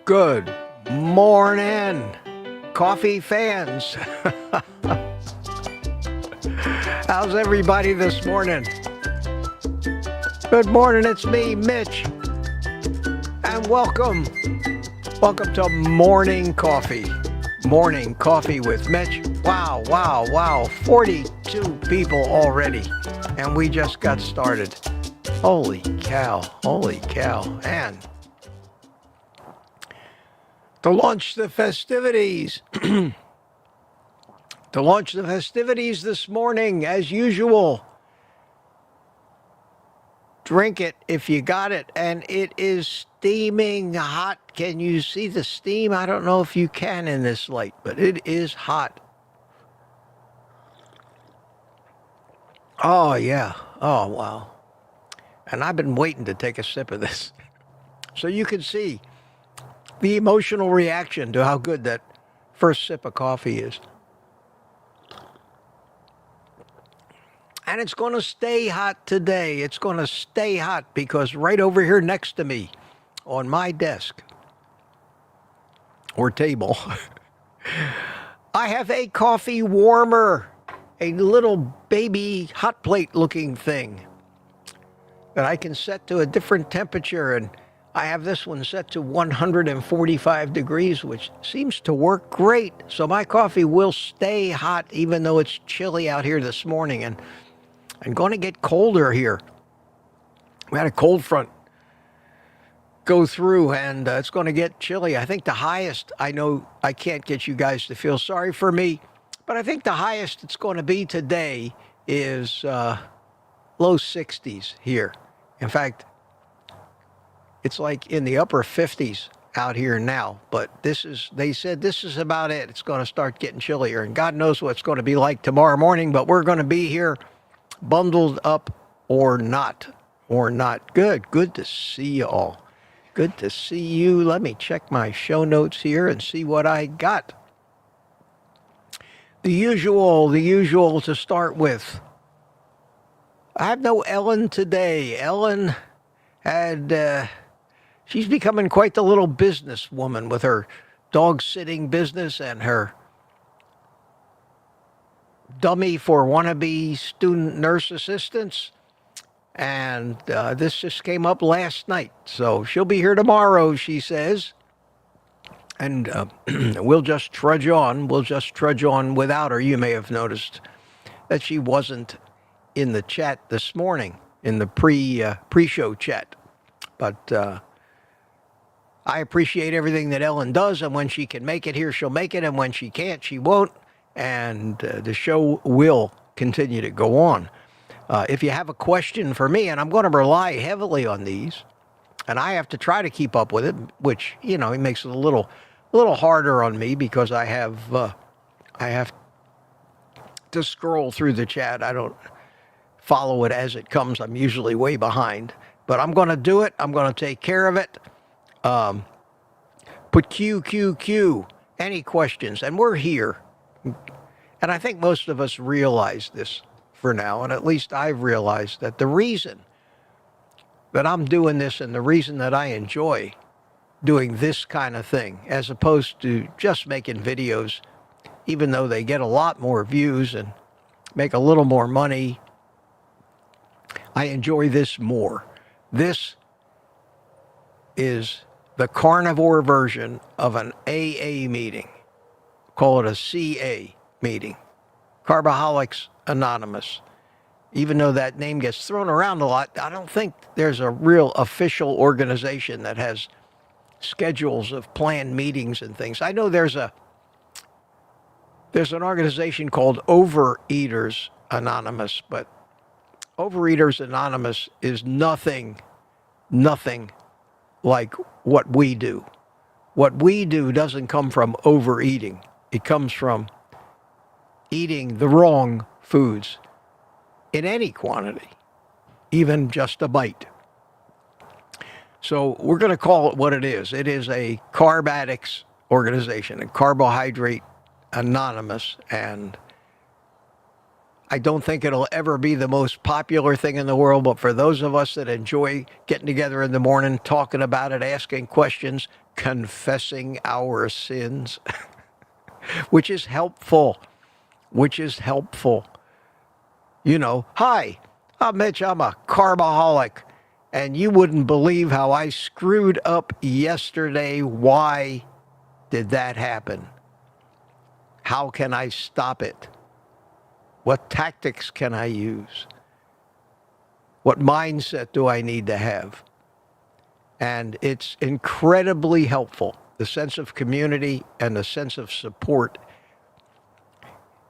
Good morning, coffee fans. How's everybody this morning? Good morning, it's me, Mitch, and welcome to Morning Coffee. Morning Coffee with Mitch. Wow, 42 people already, and we just got started. Holy cow, and to launch the festivities, this morning, as usual, drink it if you got it, and it is steaming hot. Can you see the steam? I don't know if you can in this light, but it is hot. Oh, yeah. Oh, wow. And I've been waiting to take a sip of this so you can see the emotional reaction to how good that first sip of coffee is. And it's going to stay hot today. It's going to stay hot because right over here next to me on my desk or table, I have a coffee warmer, a little baby hot plate looking thing that I can set to a different temperature, and I have this one set to 145 degrees, which seems to work great. So my coffee will stay hot even though it's chilly out here this morning, and I'm going to get colder here. We had a cold front go through, and it's going to get chilly. I think the highest, I know I can't get you guys to feel sorry for me, but I think the highest it's going to be today is low 60s here. In fact, it's like in the upper 50s out here now, but they said this is about it. It's going to start getting chillier, and God knows what it's going to be like tomorrow morning, but we're going to be here bundled up or not. Good to see you all. Good to see you. Let me check my show notes here and see what I got. The usual to start with. I have no Ellen today. Ellen had, she's becoming quite the little businesswoman with her dog sitting business and her dummy for wannabe student nurse assistants. And this just came up last night. So she'll be here tomorrow, she says. And we'll just trudge on. Without her. You may have noticed that she wasn't in the chat this morning, in the pre-show chat. But I appreciate everything that Ellen does, and when she can make it here, she'll make it, and when she can't, she won't, and the show will continue to go on. If you have a question for me, and I'm going to rely heavily on these, and I have to try to keep up with it, which, it makes it a little harder on me because I have to scroll through the chat. I don't follow it as it comes. I'm usually way behind, but I'm going to do it. I'm going to take care of it. Put Q. Any questions? And we're here. And I think most of us realize this for now, and at least I've realized that the reason that I'm doing this and the reason that I enjoy doing this kind of thing, as opposed to just making videos, even though they get a lot more views and make a little more money, I enjoy this more. This is the carnivore version of an AA meeting. Call it a CA meeting. Carboholics Anonymous. Even though that name gets thrown around a lot, I don't think there's a real official organization that has schedules of planned meetings and things. I know there's an organization called Overeaters Anonymous, but Overeaters Anonymous is nothing like what we do. What we do doesn't come from overeating. It comes from eating the wrong foods in any quantity, even just a bite. So we're going to call it what it is. It is a carb addicts organization, a Carbohydrate Anonymous, and I don't think it'll ever be the most popular thing in the world, but for those of us that enjoy getting together in the morning, talking about it, asking questions, confessing our sins, which is helpful, You know, hi, I'm Mitch, I'm a carbaholic, and you wouldn't believe how I screwed up yesterday. Why did that happen? How can I stop it? What tactics can I use? What mindset do I need to have? And it's incredibly helpful. The sense of community and the sense of support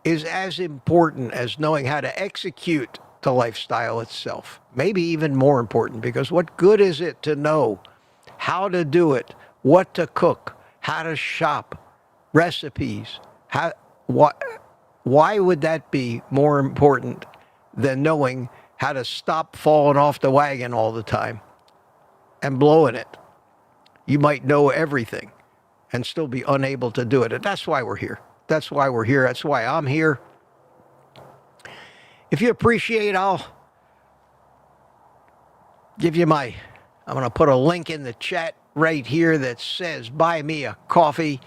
is as important as knowing how to execute the lifestyle itself. Maybe even more important, because what good is it to know how to do it, what to cook, how to shop, recipes, why would that be more important than knowing how to stop falling off the wagon all the time and blowing it? You might know everything and still be unable to do it. And that's why we're here. That's why we're here. That's why I'm here. If you appreciate, I'll give you I'm going to put a link in the chat right here that says, buy me a coffee.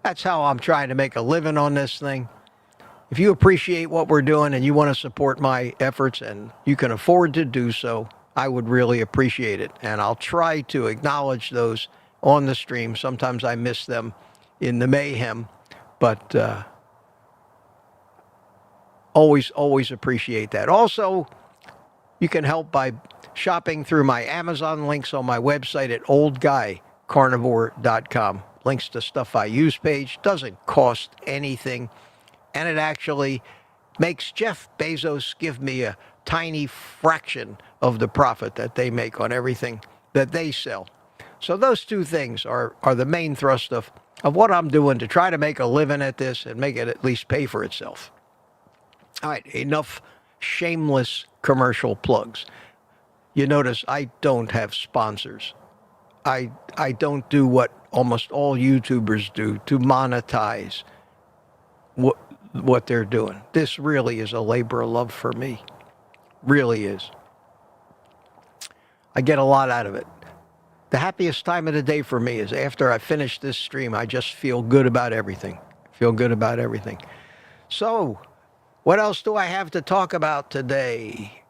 That's how I'm trying to make a living on this thing. If you appreciate what we're doing and you want to support my efforts and you can afford to do so, I would really appreciate it. And I'll try to acknowledge those on the stream. Sometimes I miss them in the mayhem, but always appreciate that. Also, you can help by shopping through my Amazon links on my website at OldGuyCarnivore.com. Links to stuff I use page. Doesn't cost anything. And it actually makes Jeff Bezos give me a tiny fraction of the profit that they make on everything that they sell. So those two things are the main thrust of what I'm doing to try to make a living at this and make it at least pay for itself. All right, enough shameless commercial plugs. You notice I don't have sponsors. I don't do what almost all YouTubers do to monetize what they're doing. This really is a labor of love for me. Really is. I get a lot out of it. The happiest time of the day for me is after I finish this stream. I just feel good about everything. So, what else do I have to talk about today?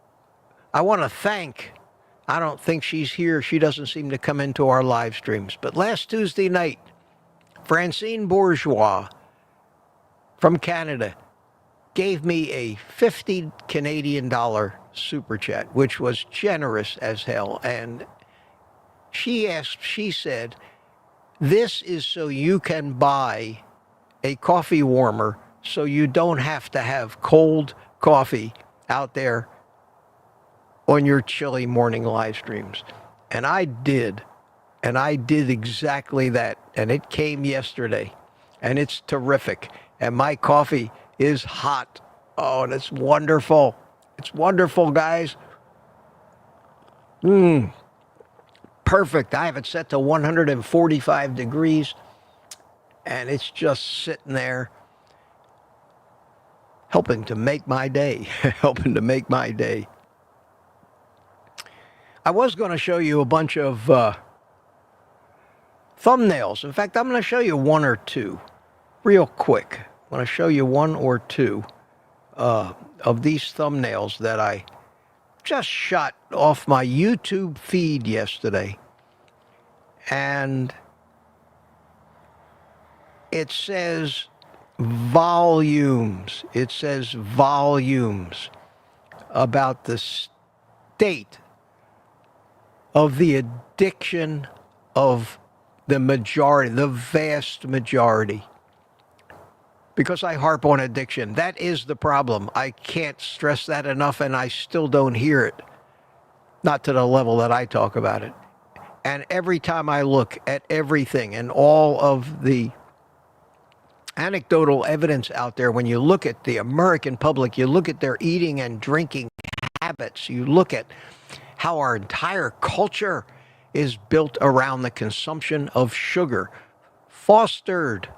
I want to thank, I don't think she's here. She doesn't seem to come into our live streams. But last Tuesday night, Francine Bourgeois from Canada gave me a 50 Canadian dollar super chat, which was generous as hell. And she said, this is so you can buy a coffee warmer so you don't have to have cold coffee out there on your chilly morning live streams. And I did exactly that. And it came yesterday. And it's terrific. And my coffee is hot. Oh, and it's wonderful. It's wonderful, guys. Perfect. I have it set to 145 degrees. And it's just sitting there helping to make my day. I was going to show you a bunch of thumbnails. In fact, I'm going to show you one or two real quick. I'm going to show you one or two of these thumbnails that I just shot off my YouTube feed yesterday. And it says volumes. It says volumes about the state of the addiction of the majority, the vast majority. Because I harp on addiction. That is the problem. I can't stress that enough, and I still don't hear it. Not to the level that I talk about it. And every time I look at everything and all of the anecdotal evidence out there, when you look at the American public, you look at their eating and drinking habits, you look at how our entire culture is built around the consumption of sugar, fostered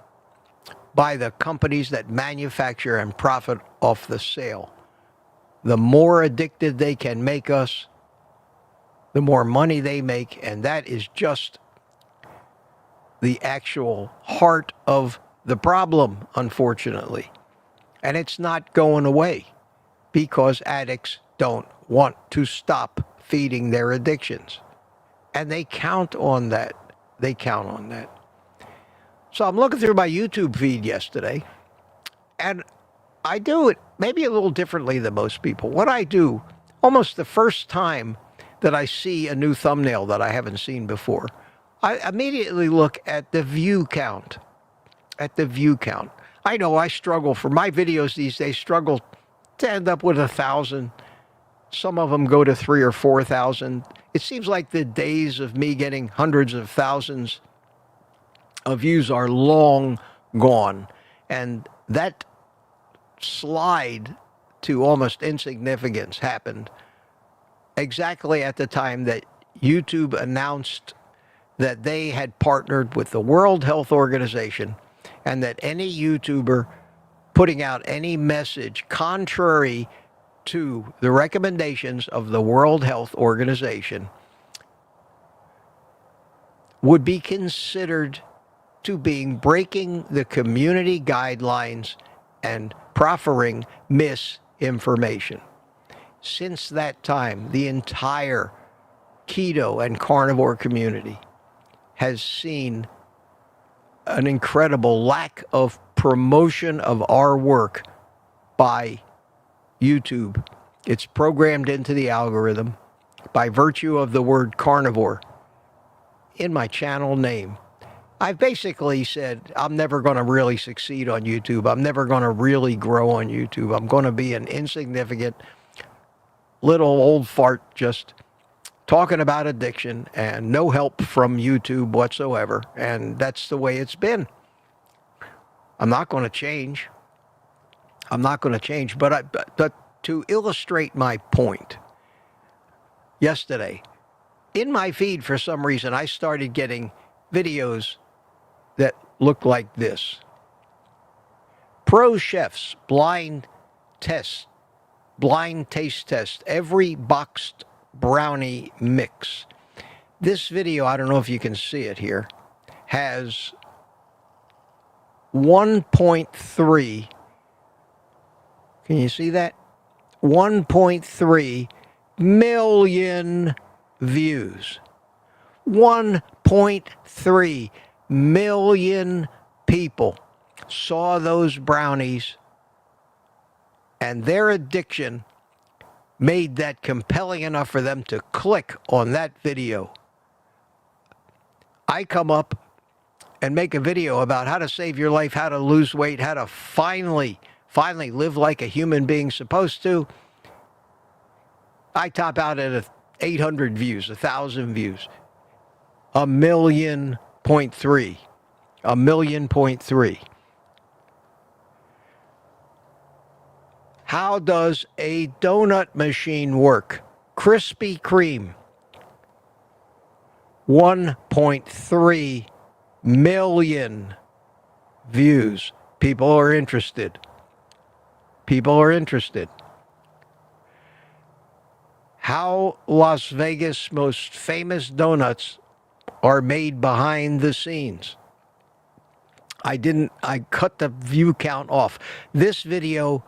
by the companies that manufacture and profit off the sale the more addicted they can make us, the more money they make, and that is just the actual heart of the problem, unfortunately. And it's not going away because addicts don't want to stop feeding their addictions. And they count on that. They count on that. So I'm looking through my YouTube feed yesterday, and I do it maybe a little differently than most people. What I do, almost the first time that I see a new thumbnail that I haven't seen before, I immediately look at the view count. At the view count. I know I struggle for my videos these days, struggle to end up with 1,000. Some of them go to 3,000 or 4,000. It seems like the days of me getting hundreds of thousands of views are long gone. And that slide to almost insignificance happened exactly at the time that YouTube announced that they had partnered with the World Health Organization, and that any YouTuber putting out any message contrary to the recommendations of the World Health Organization would be considered to being breaking the community guidelines and proffering misinformation. Since that time, the entire keto and carnivore community has seen an incredible lack of promotion of our work by YouTube. It's programmed into the algorithm by virtue of the word carnivore in my channel name. I've basically said I'm never going to really succeed on YouTube. I'm never going to really grow on YouTube. I'm going to be an insignificant little old fart just talking about addiction and no help from YouTube whatsoever. And that's the way it's been. I'm not going to change. I'm not going to change. But to illustrate my point, yesterday, in my feed, for some reason, I started getting videos that looked like this. Pro chefs blind taste test every boxed brownie mix. This video, I don't know if you can see it here, has 1.3. Can you see that? 1.3 million views. 1.3 million people saw those brownies, and their addiction made that compelling enough for them to click on that video. I come up and make a video about how to save your life, how to lose weight, how to finally live like a human being supposed to. I top out at 800 views, 1,000 views, 1.3 million. 1.3 million. How does a donut machine work? Krispy Kreme. 1.3 million views. People are interested. People are interested. How Las Vegas' most famous donuts are made behind the scenes. I cut the view count off. This video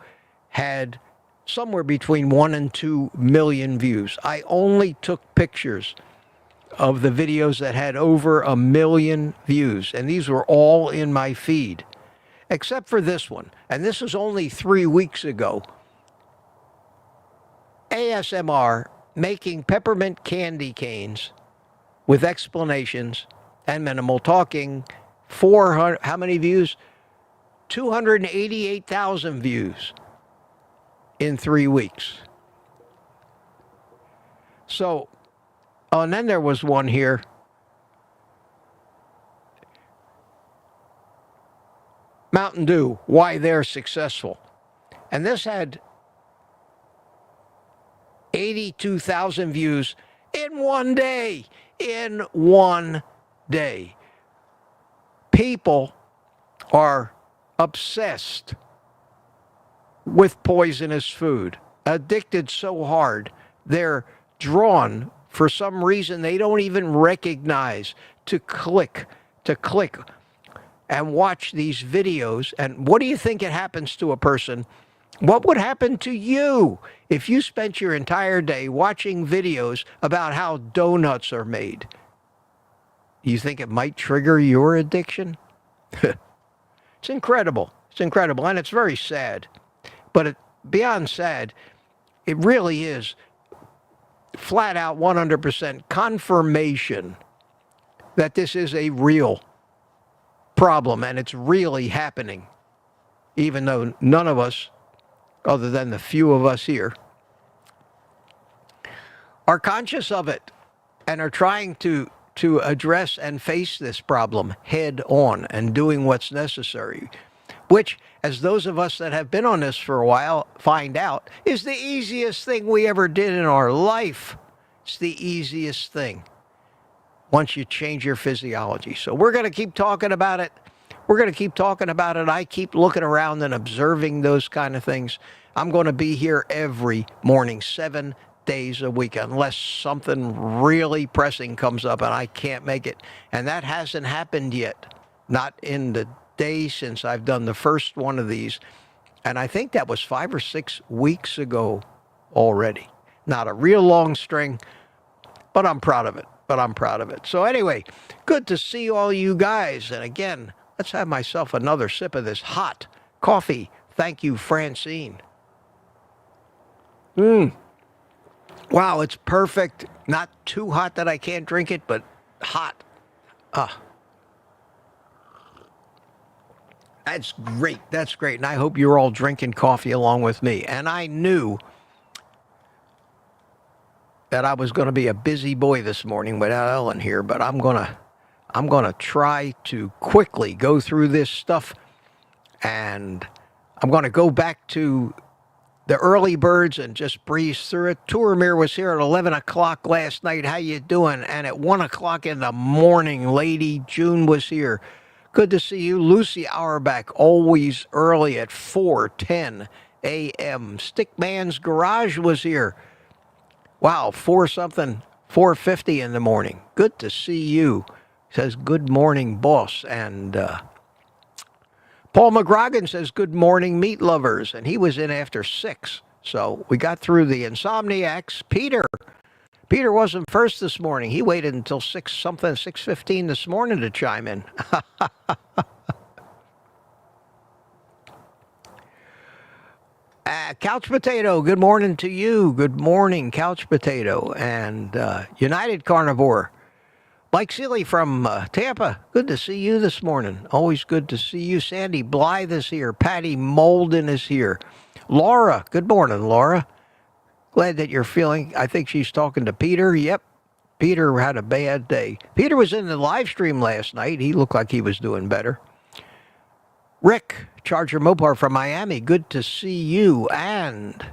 had somewhere between 1 and 2 million views. I only took pictures of the videos that had over 1 million views, and these were all in my feed, except for this one. And this was only 3 weeks ago. ASMR making peppermint candy canes with explanations and minimal talking. 400, how many views? 288,000 views in 3 weeks. So, oh, and then there was one here. Mountain Dew, why they're successful. And this had 82,000 views in one day. In one day. People are obsessed with poisonous food. addicted so hard, they're drawn for some reason they don't even recognize to click and watch these videos. And what do you think it happens to a person? What would happen to you if you spent your entire day watching videos about how donuts are made? You think it might trigger your addiction? It's incredible. It's incredible. And it's very sad. But beyond sad, it really is flat out 100% confirmation that this is a real problem and it's really happening, even though none of us, other than the few of us here, are conscious of it and are trying to address and face this problem head on and doing what's necessary, which, as those of us that have been on this for a while find out, is the easiest thing we ever did in our life. It's the easiest thing once you change your physiology. So we're going to keep talking about it. We're going to keep talking about it. I keep looking around and observing those kind of things. I'm going to be here every morning, 7 days a week, unless something really pressing comes up and I can't make it. And that hasn't happened yet. Not in the day since I've done the first one of these. And I think that was 5 or 6 weeks ago already. Not a real long string, but I'm proud of it. So anyway, good to see all you guys. And again, let's have myself another sip of this hot coffee. Thank you, Francine. Wow, it's perfect. Not too hot that I can't drink it, but hot. That's great. That's great. And I hope you're all drinking coffee along with me. And I knew that I was going to be a busy boy this morning without Ellen here, but I'm going to try to quickly go through this stuff, and I'm going to go back to the early birds and just breeze through it. Touramir was here at 11 o'clock last night. How you doing? And at 1 o'clock in the morning, Lady June was here. Good to see you. Lucy Auerbach, always early at 4:10 a.m. Stickman's Garage was here. Wow, 4:50 in the morning. Good to see you. Says, good morning, boss. And Paul McGrogan says, good morning, meat lovers. And he was in after 6. So we got through the Insomniacs. Peter wasn't first this morning. He waited until 6:15 this morning to chime in. Couch Potato, good morning to you. Good morning, Couch Potato. And United Carnivore. Mike Seeley from Tampa, good to see you this morning. Always good to see you. Sandy Blythe is here. Patty Molden is here. Laura, good morning, Laura. Glad that you're feeling, I think she's talking to Peter. Yep, Peter had a bad day. Peter was in the live stream last night. He looked like he was doing better. Rick, Charger Mopar from Miami, good to see you. And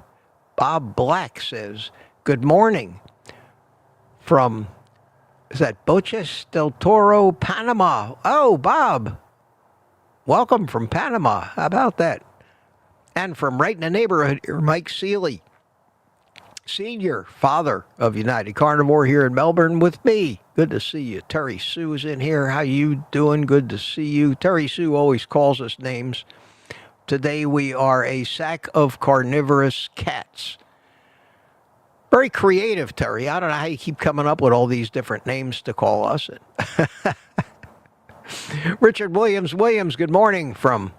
Bob Black says, good morning from, is that Boches del Toro, Panama? Oh, Bob, welcome from Panama. How about that? And from right in the neighborhood here, Mike Seeley, Senior, father of United Carnivore here in Melbourne with me. Good to see you. Terry Sue's in here. How you doing? Good to see you. Terry Sue always calls us names. Today we are a sack of carnivorous cats. Very creative, Terry. I don't know how you keep coming up with all these different names to call us. Richard Williams, good morning from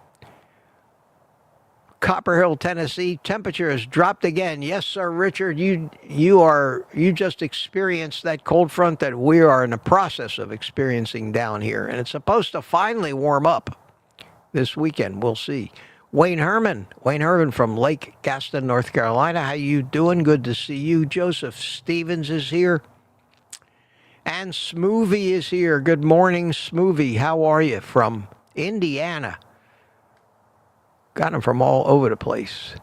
Copper Hill, Tennessee. Temperature has dropped again. Yes, sir, Richard. You just experienced that cold front that we are in the process of experiencing down here, and it's supposed to finally warm up this weekend. We'll see. Wayne Herman from Lake Gaston, North Carolina. How you doing? Good to see you. Joseph Stevens is here. And Smoovie is here. Good morning, Smoovie. How are you? From Indiana. Got them from all over the place.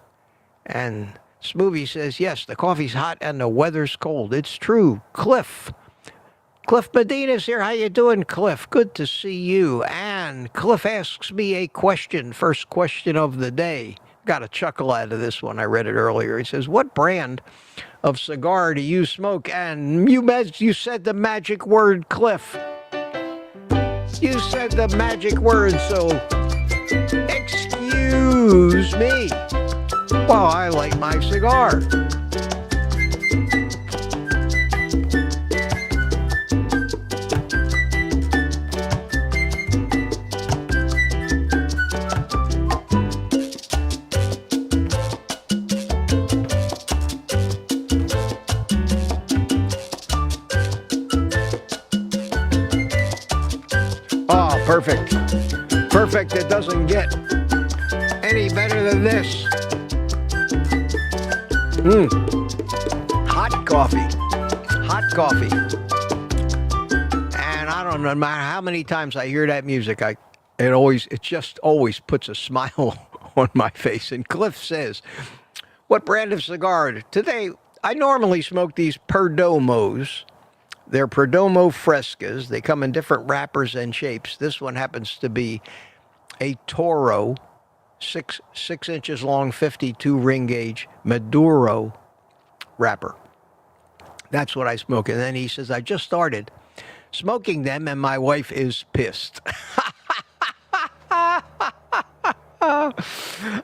And Smoovie says, yes, the coffee's hot and the weather's cold. It's true. Cliff Medina's here. How you doing, Cliff? Good to see you. And Cliff asks me a question. First question of the day. got a chuckle out of this one. I read it earlier. He says, what brand of cigar do you smoke? And you said the magic word, Cliff. You said the magic word, so excuse me while I light my cigar. Oh, perfect. Perfect. It doesn't get any better than this. Hot coffee. Hot coffee. And I don't know, no matter how many times I hear that music, it just always puts a smile on my face. And Cliff says, what brand of cigar? Today, I normally smoke these Perdomos. They're Perdomo Frescas. They come in different wrappers and shapes. This one happens to be a Toro, 6 inches long, 52 ring gauge Maduro wrapper. That's what I smoke. And then he says, I just started smoking them and my wife is pissed.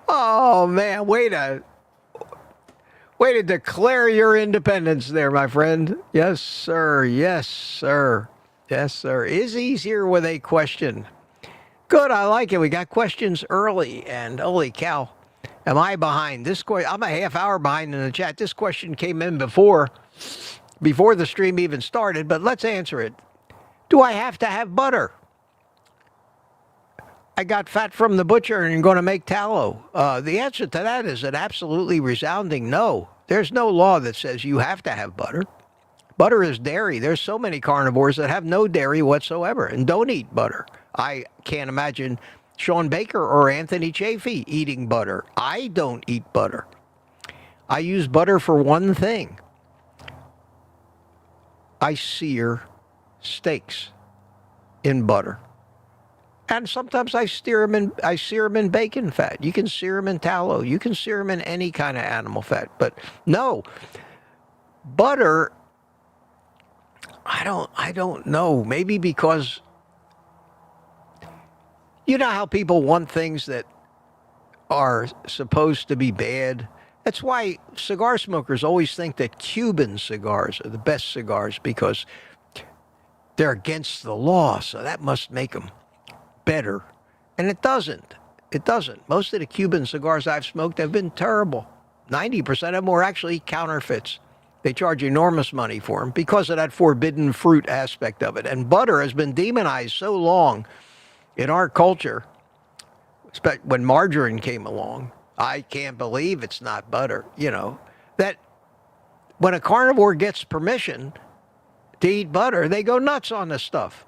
Oh, man, way to declare your independence there, my friend. Yes, sir. Yes, sir. Yes, sir. Izzy's here with a question. Good, I like it. We got questions early, and holy cow, am I behind? I'm a half hour behind in the chat. This question came in before the stream even started, but let's answer it. Do I have to have butter? I got fat from the butcher and going to make tallow. The answer to that is an absolutely resounding no. There's no law that says you have to have butter. Butter is dairy. There's so many carnivores that have no dairy whatsoever and don't eat butter. I can't imagine Sean Baker or Anthony Chafee eating butter. I don't eat butter. I use butter for one thing. I sear steaks in butter. And sometimes I sear them in bacon fat. You can sear them in tallow. You can sear them in any kind of animal fat. But no, butter, I don't know. Maybe because you know how people want things that are supposed to be bad? That's why cigar smokers always think that Cuban cigars are the best cigars because they're against the law. So that must make them better. And it doesn't. It doesn't. Most of the Cuban cigars I've smoked have been terrible. 90% of them were actually counterfeits. They charge enormous money for them because of that forbidden fruit aspect of it. And butter has been demonized so long in our culture, when margarine came along. I can't believe it's not butter, that when a carnivore gets permission to eat butter, they go nuts on this stuff.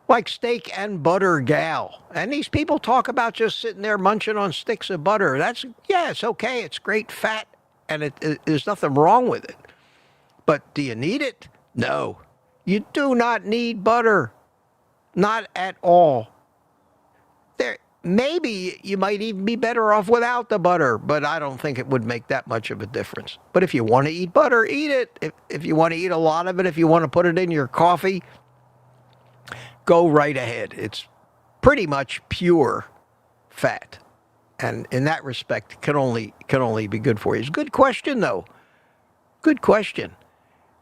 Like steak and butter gal. And these people talk about just sitting there munching on sticks of butter. It's okay. It's great fat, and there's nothing wrong with it. But do you need it? No. You do not need butter. Not at all. Maybe you might even be better off without the butter, but I don't think it would make that much of a difference. But if you want to eat butter, eat it. If you want to eat a lot of it, if you want to put it in your coffee, go right ahead. It's pretty much pure fat. And in that respect, can only be good for you. It's a good question, though. Good question.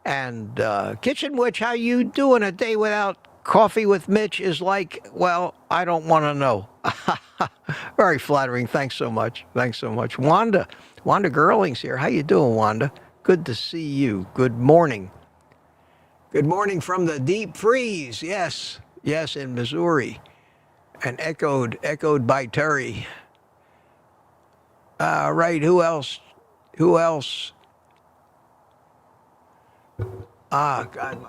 And Kitchen Witch, how you doing a day without Coffee with Mitch is like, well, I don't want to know. Very flattering. Thanks so much. Thanks so much. Wanda Girling's here. How you doing, Wanda? Good to see you. Good morning. Good morning from the deep freeze. Yes, in Missouri. And echoed by Terry. Right, who else? God,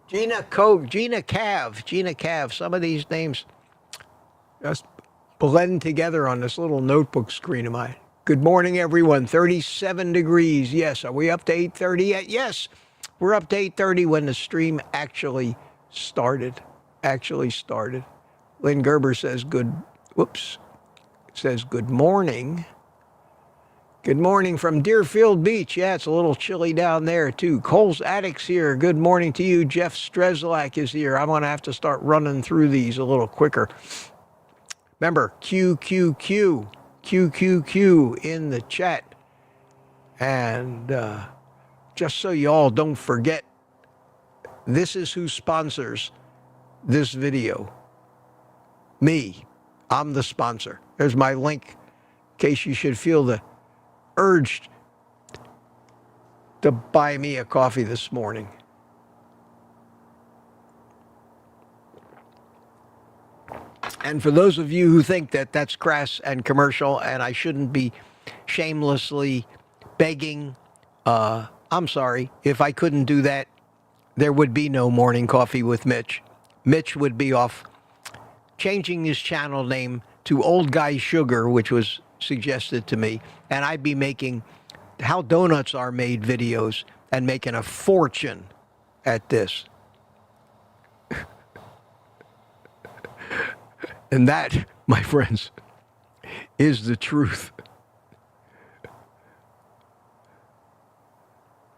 Gina Cav. Some of these names just blend together on this little notebook screen of mine. Good morning, everyone. 37 degrees. Yes. Are we up to 8:30 yet? Yes. We're up to 8:30 when the stream actually started. Lynn Gerber says good says good morning. Good morning from Deerfield Beach. Yeah, it's a little chilly down there, too. Cole's Addicts here. Good morning to you. Jeff Strzeslak is here. I'm going to have to start running through these a little quicker. Remember, QQQ in the chat. And just so you all don't forget, this is who sponsors this video. Me. I'm the sponsor. There's my link in case you should feel the urge to buy me a coffee this morning. And for those of you who think that that's crass and commercial and I shouldn't be shamelessly begging, I'm sorry. If I couldn't do that, there would be no Morning Coffee with Mitch. Mitch would be off changing his channel name to Old Guy Sugar, which was suggested to me, and I'd be making how donuts are made videos and making a fortune at this. And that, my friends, is the truth.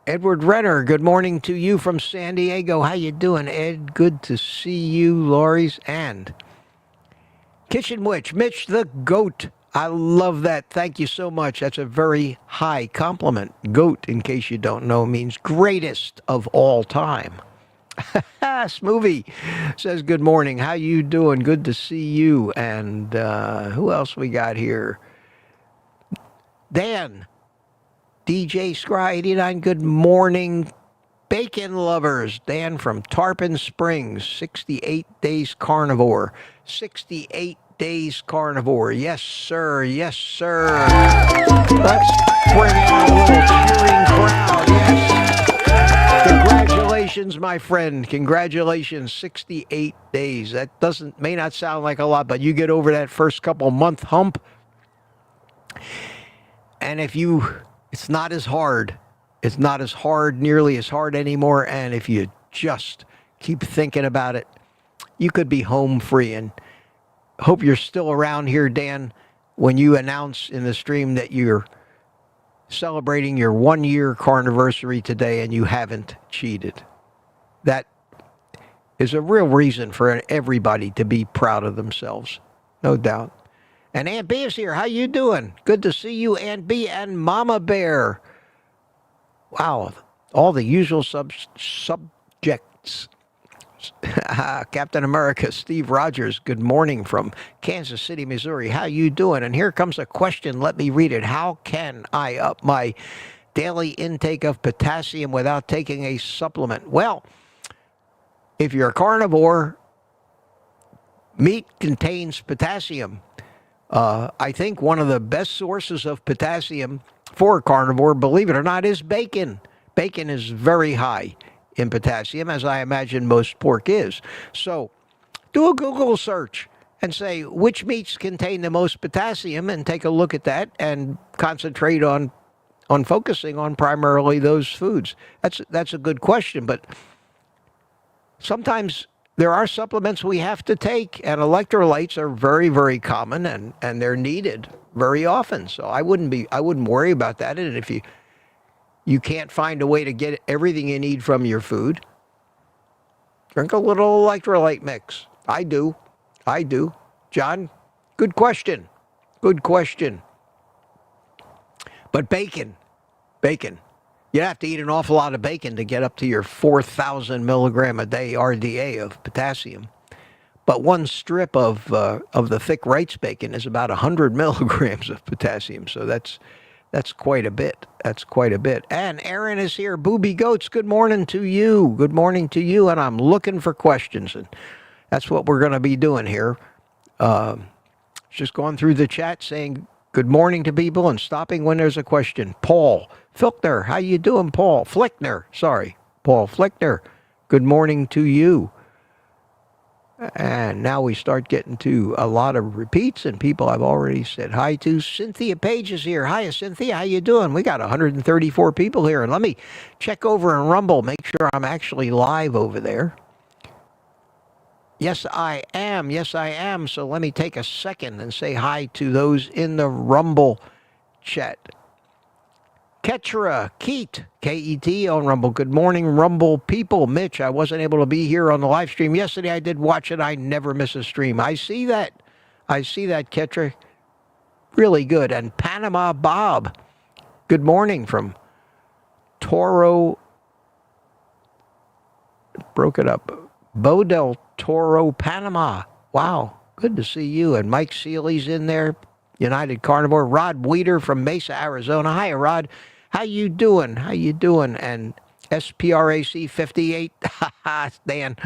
Edward Renner, good morning to you from San Diego. How you doing, Ed? Good to see you, Lori's, and Kitchen Witch, Mitch the Goat. I love that. Thank you so much. That's a very high compliment. Goat, in case you don't know, means greatest of all time. Smoothie says good morning. How you doing? Good to see you. And who else we got here? Dan. DJ Scry 89, good morning. Bacon lovers. Dan from Tarpon Springs, 68 days carnivore. 68 days carnivore. Yes, sir. Yes, sir. Let's bring in a little cheering crowd. Yes. Congratulations, my friend. Congratulations. 68 days. That may not sound like a lot, but you get over that first couple month hump. And it's not as hard. It's not as hard, nearly as hard anymore. And if you just keep thinking about it, you could be home free. And hope you're still around here, Dan, when you announce in the stream that you're celebrating your 1-year carniversary today and you haven't cheated. That is a real reason for everybody to be proud of themselves. No doubt. And Aunt B is here. How you doing? Good to see you, Aunt B and Mama Bear. Wow, all the usual subjects. Captain America, Steve Rogers, good morning from Kansas City, Missouri. How you doing? And here comes a question. Let me read it. How can I up my daily intake of potassium without taking a supplement? Well, if you're a carnivore, meat contains potassium. I think one of the best sources of potassium for a carnivore, believe it or not, is bacon. Bacon is very high in potassium, as I imagine most pork is. So do a Google search and say which meats contain the most potassium and take a look at that and concentrate on focusing on primarily those foods. That's a good question, but sometimes there are supplements we have to take, and electrolytes are very, very common, and they're needed very often. So I wouldn't worry about that. And if you can't find a way to get everything you need from your food, drink a little electrolyte mix. I do. John, good question. Good question. But bacon. You have to eat an awful lot of bacon to get up to your 4,000 milligram a day RDA of potassium. But one strip of the thick Wright's bacon is about 100 milligrams of potassium. So that's quite a bit. That's quite a bit. And Aaron is here. Booby Goats, good morning to you. Good morning to you. And I'm looking for questions. And that's what we're going to be doing here. Just going through the chat saying good morning to people and stopping when there's a question. Paul Filkner, how you doing, Paul? Flickner, sorry. Paul Flickner, good morning to you. And now we start getting to a lot of repeats and people I've already said hi to. Cynthia Page is here. Hi, Cynthia. How you doing? We got 134 people here. And let me check over in Rumble, make sure I'm actually live over there. Yes, I am. Yes, I am. So let me take a second and say hi to those in the Rumble chat. Ketra, Keet, K-E-T on Rumble. Good morning, Rumble people. Mitch, I wasn't able to be here on the live stream yesterday. I did watch it. I never miss a stream. I see that. Ketra. Really good. And Panama Bob, good morning from Toro. Broke it up. Bo del Toro, Panama. Wow. Good to see you. And Mike Seeley's in there. United Carnivore. Rod Weeder from Mesa, Arizona. Hi, Rod. How you doing? And SPRAC 58. Dan.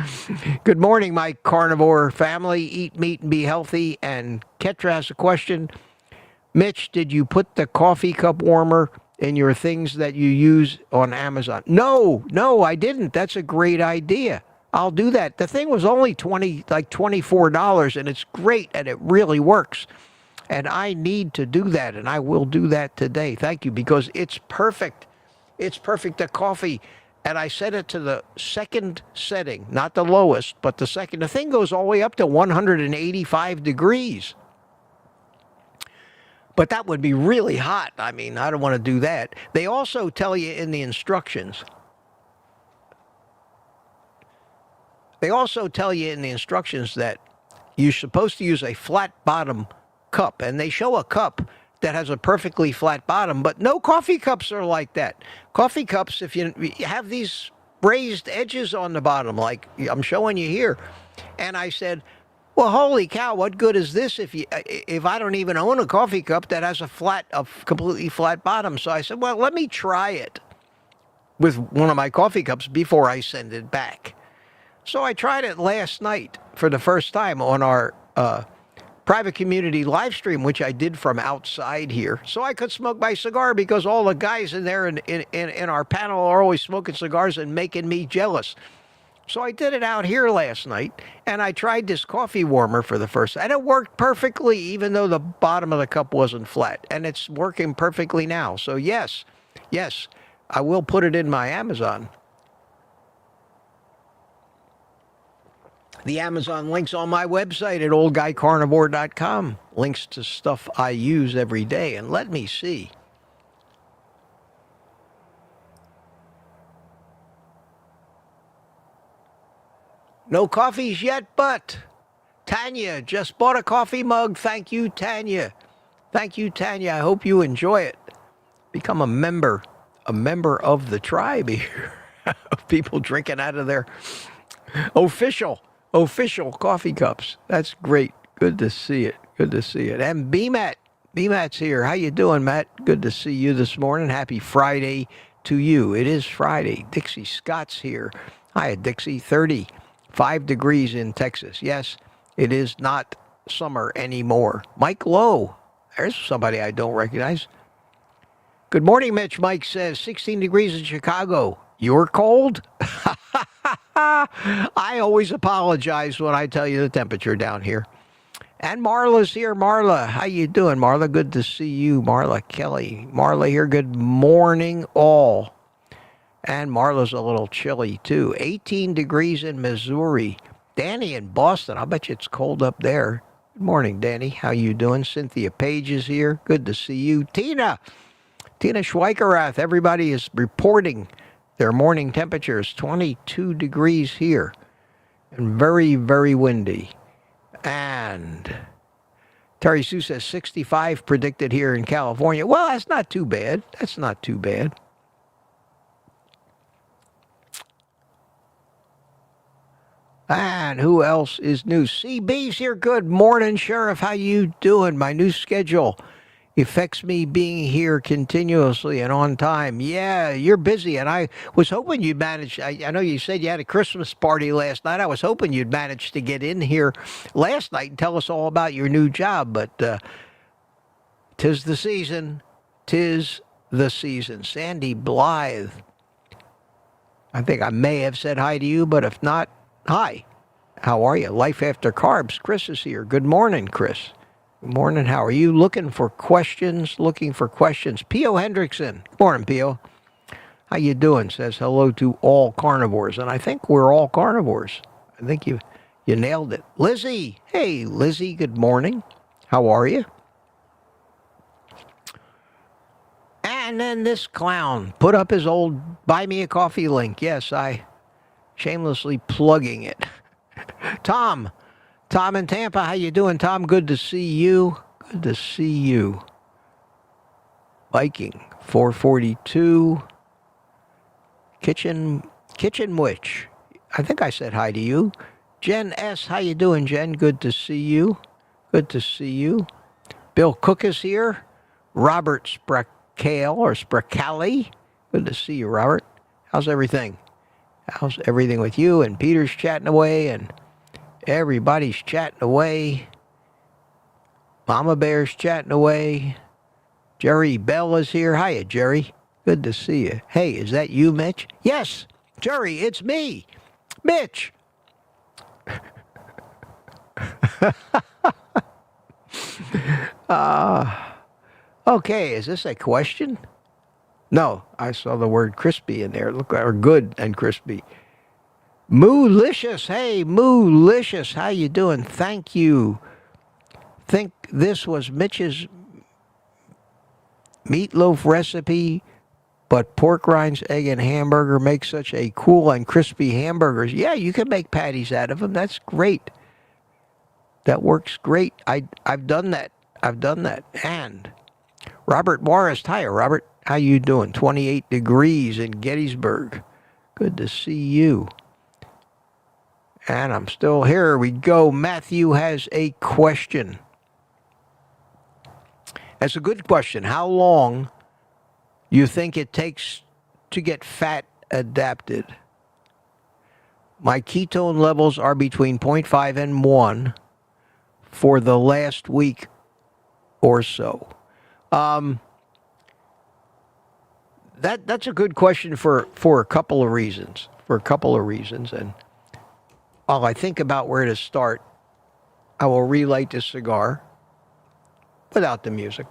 Good morning, my carnivore family. Eat meat and be healthy. And Ketra has a question. Mitch, did you put the coffee cup warmer in your things that you use on Amazon? No, I didn't. That's a great idea. I'll do that. The thing was only $24, and it's great, and it really works. And I need to do that, and I will do that today. Thank you, because it's perfect. It's perfect. The coffee, and I set it to the second setting, not the lowest, but the second. The thing goes all the way up to 185 degrees. But that would be really hot. I mean, I don't want to do that. They also tell you in the instructions. That you're supposed to use a flat bottom cup, and they show a cup that has a perfectly flat bottom, but no coffee cups are like that. Coffee cups, if you have these raised edges on the bottom, like I'm showing you here. And I said, well, holy cow, what good is this if I don't even own a coffee cup that has a completely flat bottom? So I said, well, let me try it with one of my coffee cups before I send it back. So I tried it last night for the first time on our private community live stream, which I did from outside here. So I could smoke my cigar because all the guys in there in our panel are always smoking cigars and making me jealous. So I did it out here last night, and I tried this coffee warmer for the first time. And it worked perfectly, even though the bottom of the cup wasn't flat. And it's working perfectly now. So yes, I will put it in my Amazon. The Amazon link's on my website at OldGuyCarnivore.com. Links to stuff I use every day. And let me see. No coffees yet, but Tanya just bought a coffee mug. Thank you, Tanya. I hope you enjoy it. Become a member of the tribe here of people drinking out of their official coffee cups. That's great. Good to see it. And BMAT's here. How you doing, Matt? Good to see you this morning. Happy Friday to you. It is Friday. Dixie Scott's here. Hi, Dixie. 35 degrees in Texas. Yes, it is not summer anymore. Mike Lowe. There's somebody I don't recognize. Good morning, Mitch. Mike says 16 degrees in Chicago. You're cold? I always apologize when I tell you the temperature down here. And Marla's here. Marla, how you doing, Marla? Good to see you, Marla Kelly. Marla here. Good morning, all. And Marla's a little chilly, too. 18 degrees in Missouri. Danny in Boston. I'll bet you it's cold up there. Good morning, Danny. How you doing? Cynthia Page is here. Good to see you. Tina Schweikerath. Everybody is reporting their morning temperatures. 22 degrees here. And very, very windy. And Terry Sue says 65 predicted here in California. Well, that's not too bad. And who else is new? CB's here. Good morning, Sheriff. How you doing? My new schedule affects me being here continuously and on time. Yeah, you're busy, and I was hoping you'd manage. I know you said you had a Christmas party last night. I was hoping you'd manage to get in here last night and tell us all about your new job, but 'tis the season. Sandy Blythe. I think I may have said hi to you, but if not, hi. How are you? Life After Carbs. Chris is here. Good morning, Chris. Good morning. How are you? Looking for questions. Pio Hendrickson. Good morning, Pio. How you doing? Says hello to all carnivores. And I think we're all carnivores. I think you You nailed it. Lizzie. Hey, Lizzie, good morning. How are you? And then this clown put up his old Buy Me a Coffee link. Yes, I shamelessly plugging it. Tom in Tampa, how you doing, Tom? Good to see you. Good to see you. Viking 442. Kitchen Witch. I think I said hi to you. Jen S, how you doing, Jen? Good to see you. Good to see you. Bill Cook is here. Robert Sprakale or Sprakali. Good to see you, Robert. How's everything? How's everything with you? And Peter's chatting away, and everybody's chatting away. Mama Bear's chatting away. Jerry Bell is here. Hiya, Jerry. Good to see you. Hey, is that you, Mitch? Yes, Jerry, it's me, Mitch. Okay, is this a question? No, I saw the word crispy in there. Look, or good and crispy. Moolicious, hey, Moolicious, how you doing? Thank you. Think this was Mitch's meatloaf recipe, but pork rinds, egg, and hamburger make such a cool and crispy hamburgers. Yeah, you can make patties out of them. That's great. That works great. I've done that. And Robert Morris, hiya, Robert. How you doing? 28 degrees in Gettysburg. Good to see you. And I'm still here. We go. Matthew has a question. That's a good question. How long you think it takes to get fat adapted? My ketone levels are between 0.5 and 1 for the last week or so. That's a good question for a couple of reasons. And while I think about where to start, I will relight this cigar without the music.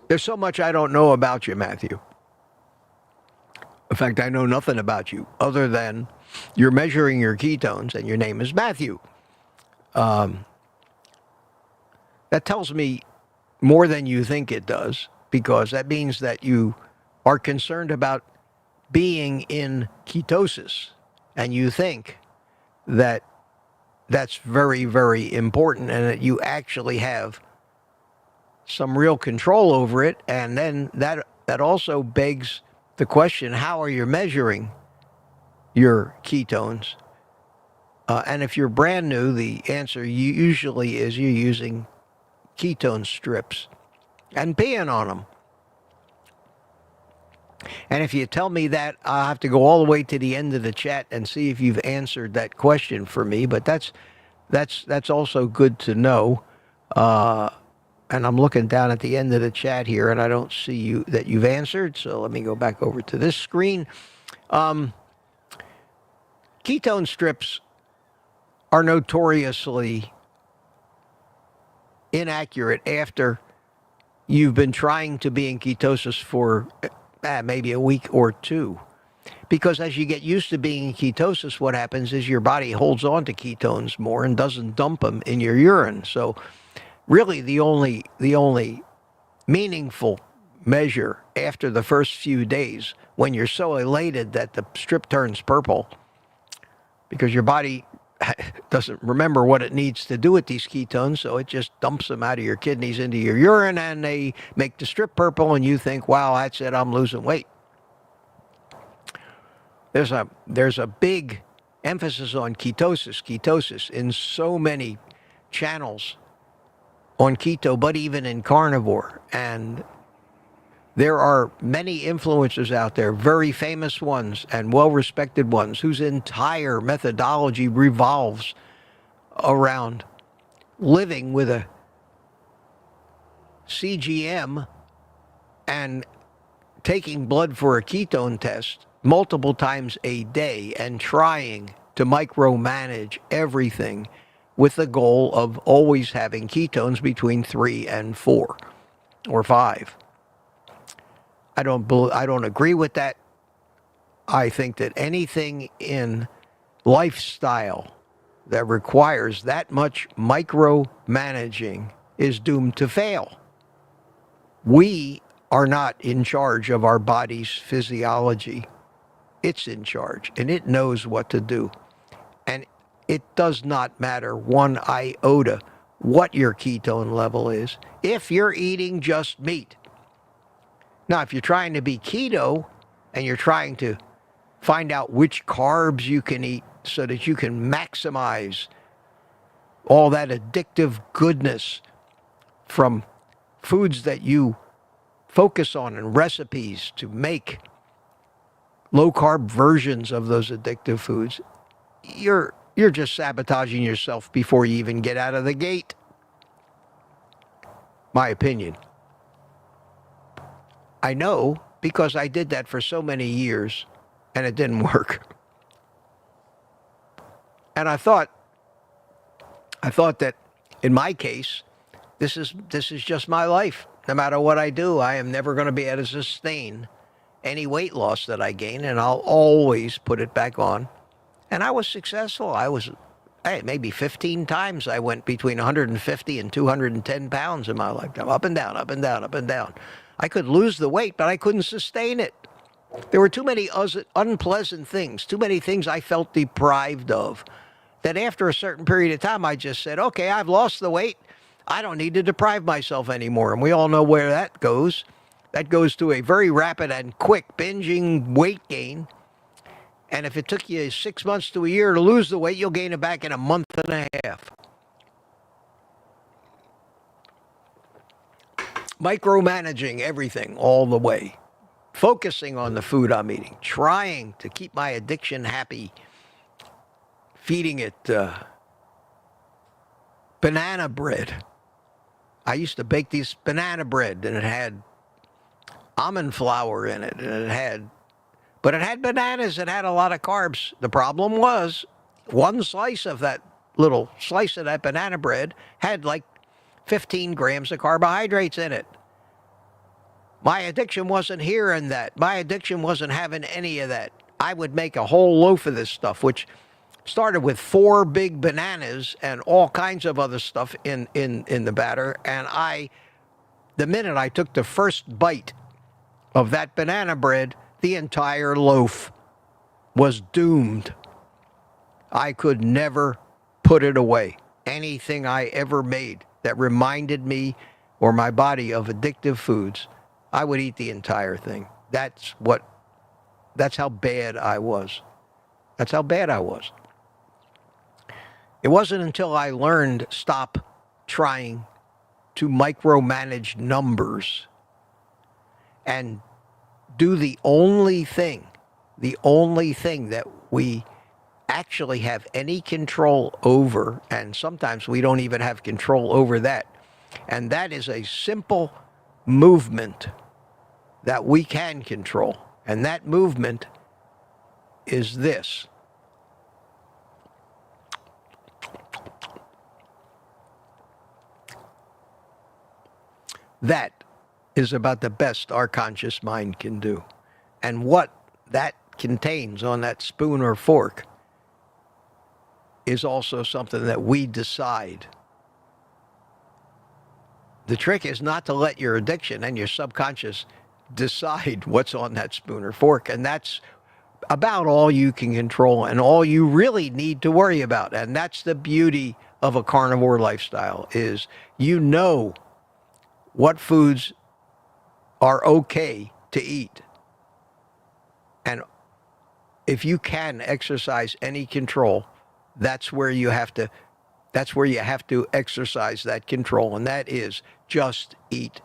There's so much I don't know about you, Matthew. In fact, I know nothing about you other than you're measuring your ketones and your name is Matthew. That tells me more than you think it does, because that means that you are concerned about being in ketosis, and you think that that's very, very important and that you actually have some real control over it. And then that also begs the question, how are you measuring your ketones? And if you're brand new, the answer usually is you're using ketone strips and peeing on them. And if you tell me that, I'll have to go all the way to the end of the chat and see if you've answered that question for me. But that's also good to know. And I'm looking down at the end of the chat here, and I don't see that you've answered. So let me go back over to this screen. Ketone strips are notoriously inaccurate after you've been trying to be in ketosis for maybe a week or two. Because as you get used to being in ketosis, what happens is your body holds on to ketones more and doesn't dump them in your urine. So really the only meaningful measure after the first few days, when you're so elated that the strip turns purple, because your body doesn't remember what it needs to do with these ketones, so it just dumps them out of your kidneys into your urine, and they make the strip purple, and you think, wow, that's it, I'm losing weight. There's a big emphasis on ketosis in so many channels on keto, but even in carnivore. And there are many influencers out there, very famous ones and well-respected ones, whose entire methodology revolves around living with a CGM and taking blood for a ketone test multiple times a day and trying to micromanage everything with the goal of always having ketones between 3 and 4 or 5. I don't agree with that. I think that anything in lifestyle that requires that much micromanaging is doomed to fail. We are not in charge of our body's physiology. It's in charge, and it knows what to do. And it does not matter one iota what your ketone level is if you're eating just meat. Now, if you're trying to be keto and you're trying to find out which carbs you can eat so that you can maximize all that addictive goodness from foods that you focus on and recipes to make low-carb versions of those addictive foods, you're just sabotaging yourself before you even get out of the gate. My opinion. I know because I did that for so many years and it didn't work. And I thought that in my case, this is just my life. No matter what I do, I am never going to be able to sustain any weight loss that I gain, and I'll always put it back on. And I was successful. Maybe 15 times I went between 150 and 210 pounds in my lifetime, up and down, up and down, up and down. I could lose the weight, but I couldn't sustain it. There were too many unpleasant things, too many things I felt deprived of, that after a certain period of time, I just said, okay, I've lost the weight. I don't need to deprive myself anymore. And we all know where that goes. That goes to a very rapid and quick binging weight gain. And if it took you 6 months to a year to lose the weight, you'll gain it back in a month and a half. Micromanaging everything all the way. Focusing on the food I'm eating. Trying to keep my addiction happy. Feeding it banana bread. I used to bake this banana bread, and it had almond flour in it, and it had bananas. It had a lot of carbs. The problem was one slice of that banana bread had like 15 grams of carbohydrates in it. My addiction wasn't hearing that. My addiction wasn't having any of that. I would make a whole loaf of this stuff, which started with 4 big bananas and all kinds of other stuff in the batter. And the minute I took the first bite of that banana bread, the entire loaf was doomed. I could never put it away. Anything I ever made that reminded me or my body of addictive foods, I would eat the entire thing. That's how bad I was. That's how bad I was. It wasn't until I learned stop trying to micromanage numbers and do the only thing that we actually have any control over, and sometimes we don't even have control over that, and that is a simple movement that we can control, and that movement is this. That is about the best our conscious mind can do. And what that contains on that spoon or fork is also something that we decide. The trick is not to let your addiction and your subconscious decide what's on that spoon or fork. And that's about all you can control and all you really need to worry about. And that's the beauty of a carnivore lifestyle, is you know what foods are okay to eat. And if you can exercise any control, that's where you have to exercise that control, and that is just eat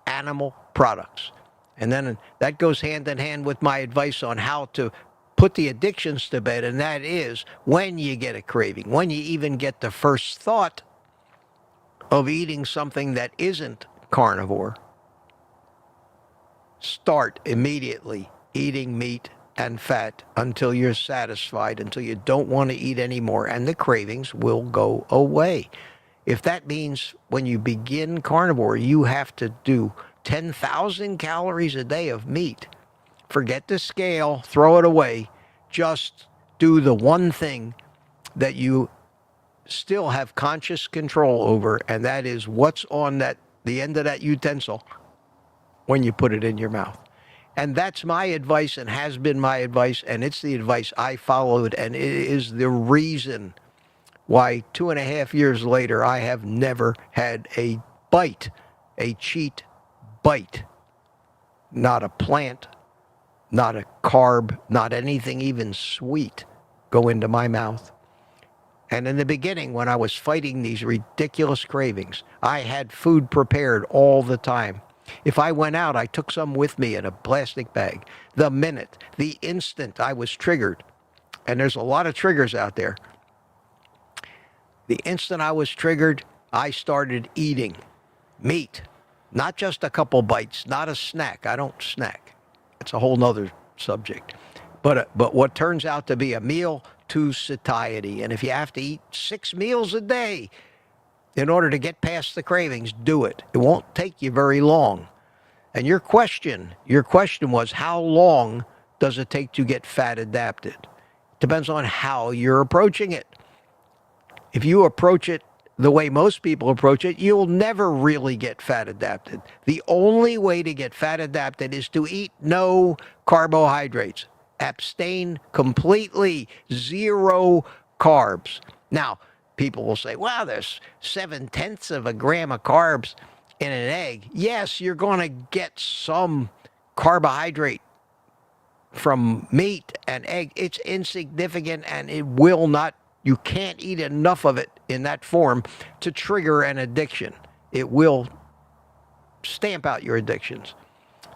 animal products. And then that goes hand in hand with my advice on how to put the addictions to bed, and that is when you get a craving, when you even get the first thought of eating something that isn't carnivore, start immediately eating meat and fat until you're satisfied, until you don't want to eat anymore, and the cravings will go away. If that means when you begin carnivore, you have to do 10,000 calories a day of meat, forget the scale, throw it away. Just do the one thing that you still have conscious control over, and that is what's on the end of that utensil when you put it in your mouth. And that's my advice and has been my advice, and it's the advice I followed, and it is the reason why 2.5 years later I have never had a bite, a cheat bite. Not a plant, not a carb, not anything even sweet go into my mouth. And in the beginning, when I was fighting these ridiculous cravings, I had food prepared all the time. If I went out, I took some with me in a plastic bag. The instant I was triggered, and there's a lot of triggers out there, the instant I was triggered, I started eating meat. Not just a couple bites, not a snack. I don't snack. It's a whole nother subject. But what turns out to be a meal to satiety. And if you have to eat 6 meals a day in order to get past the cravings, do it. It won't take you very long. And your question was, how long does it take to get fat adapted? Depends on how you're approaching it. If you approach it the way most people approach it, you'll never really get fat adapted. The only way to get fat adapted is to eat no carbohydrates. Abstain completely, 0 carbs. Now, people will say, well, there's 0.7 of a gram of carbs in an egg. Yes, you're going to get some carbohydrate from meat and egg. It's insignificant, and it will not, you can't eat enough of it in that form to trigger an addiction. It will stamp out your addictions.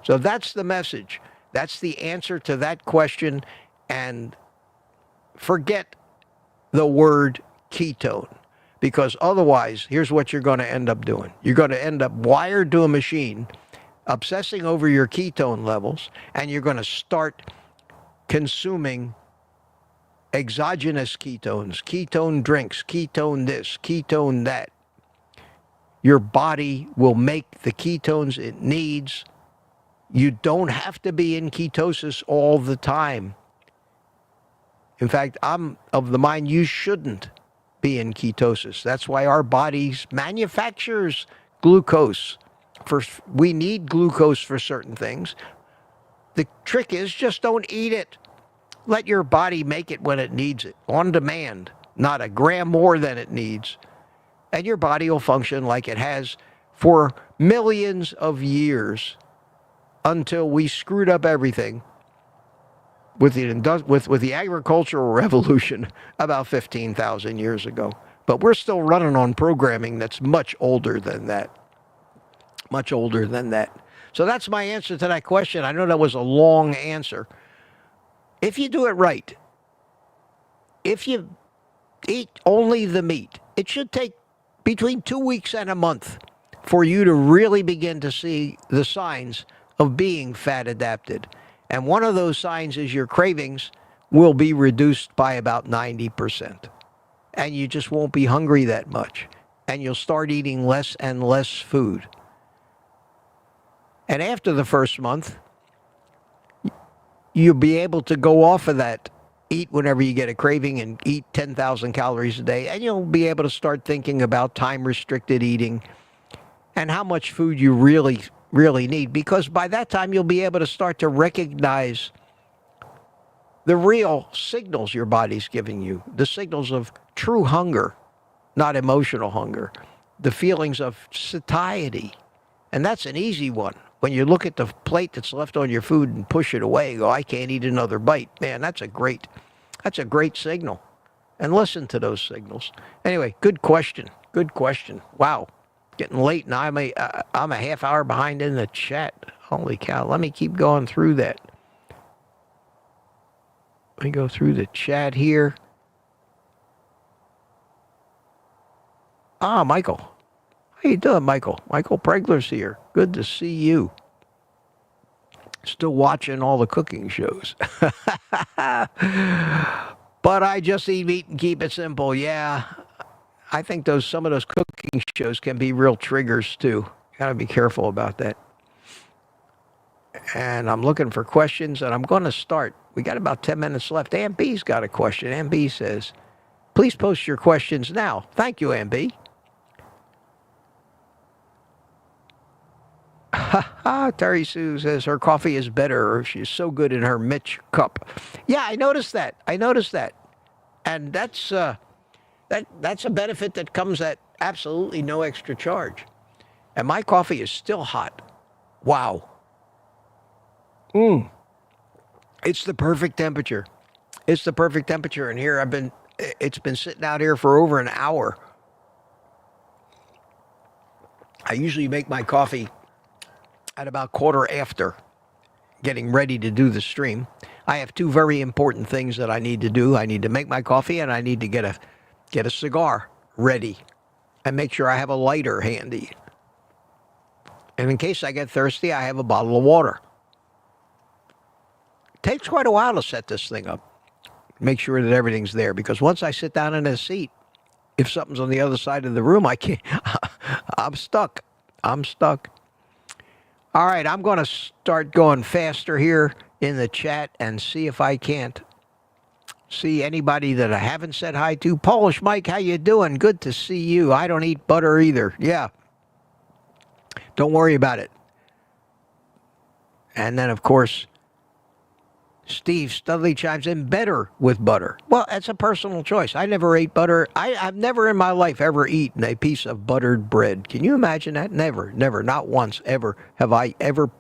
So that's the message. That's the answer to that question. And forget the word ketone, because otherwise, here's what you're going to end up doing. You're going to end up wired to a machine, obsessing over your ketone levels, and you're going to start consuming exogenous ketones, ketone drinks, ketone this, ketone that. Your body will make the ketones it needs. You don't have to be in ketosis all the time. In fact, I'm of the mind you shouldn't be in ketosis. That's why our bodies manufactures glucose. We need glucose for certain things. The trick is just don't eat it. Let your body make it when it needs it, on demand, not a gram more than it needs. And your body will function like it has for millions of years until we screwed up everything with the agricultural revolution about 15,000 years ago. But we're still running on programming that's much older than that. Much older than that. So that's my answer to that question. I know that was a long answer. If you do it right, if you eat only the meat, it should take between 2 weeks and a month for you to really begin to see the signs of being fat adapted. And one of those signs is your cravings will be reduced by about 90%. And you just won't be hungry that much. And you'll start eating less and less food. And after the first month, you'll be able to go off of that, eat whenever you get a craving and eat 10,000 calories a day. And you'll be able to start thinking about time-restricted eating and how much food you really need. Because by that time, you'll be able to start to recognize the real signals your body's giving you, the signals of true hunger, not emotional hunger, the feelings of satiety. And that's an easy one. When you look at the plate that's left on your food and push it away, go, I can't eat another bite. Man, that's a great signal. And listen to those signals. Anyway, good question. Good question. Wow. Getting late, and I'm a half hour behind in the chat. Holy cow. Let me keep going through that. Let me go through the chat here. Michael. How you doing, Michael? Michael Pregler's here. Good to see you. Still watching all the cooking shows. But I just eat meat and keep it simple. Yeah, I think some of those cooking shows can be real triggers too. Got to be careful about that. And I'm looking for questions, and I'm going to start. We got about 10 minutes left. Ann B's got a question. Ann B says, please post your questions now. Thank you, Ann B. Terry Sue says her coffee is better. She's so good in her Mitch cup. Yeah, I noticed that. And that's a benefit that comes at absolutely no extra charge. And my coffee is still hot. Wow. It's the perfect temperature. It's the perfect temperature. And here it's been sitting out here for over an hour. I usually make my coffee at about quarter after, getting ready to do the stream. I have two very important things that I need to do. I need to make my coffee, and I need to get a cigar ready and make sure I have a lighter handy. And in case I get thirsty, I have a bottle of water. It takes quite a while to set this thing up. Make sure that everything's there, because once I sit down in a seat, if something's on the other side of the room, I can't. I'm stuck. All right, I'm going to start going faster here in the chat and see if I can't see anybody that I haven't said hi to. Polish Mike, how you doing? Good to see you. I don't eat butter either. Yeah. Don't worry about it. And then, of course, Steve Studley chimes in, better with butter. Well, that's a personal choice. I never ate butter. I've never in my life ever eaten a piece of buttered bread. Can you imagine that? Never, not once ever have I ever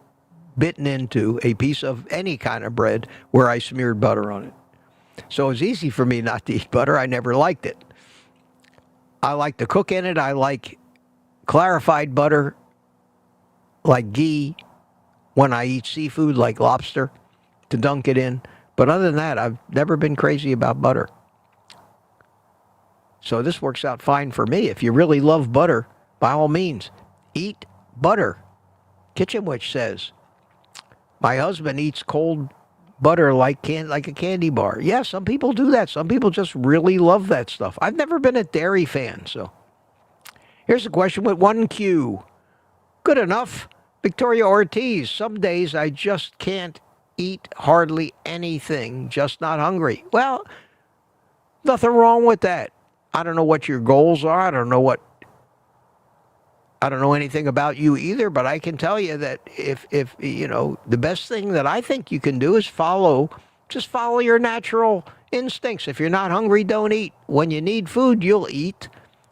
bitten into a piece of any kind of bread where I smeared butter on it. So it's easy for me not to eat butter. I never liked it. I like to cook in it. I like clarified butter, like ghee, when I eat seafood, like lobster, to dunk it in. But other than that, I've never been crazy about butter. So this works out fine for me. If you really love butter, by all means, eat butter. Kitchen Witch says, my husband eats cold butter like a candy bar. Yeah, some people do that. Some people just really love that stuff. I've never been a dairy fan, so. Here's a question with one Q. Good enough. Victoria Ortiz, some days I just can't eat hardly anything, just not hungry. Well, nothing wrong with that. I don't know what your goals are. I don't know anything about you either, but I can tell you that if the best thing that I think you can do is just follow your natural instincts. If you're not hungry, don't eat. When you need food, you'll eat.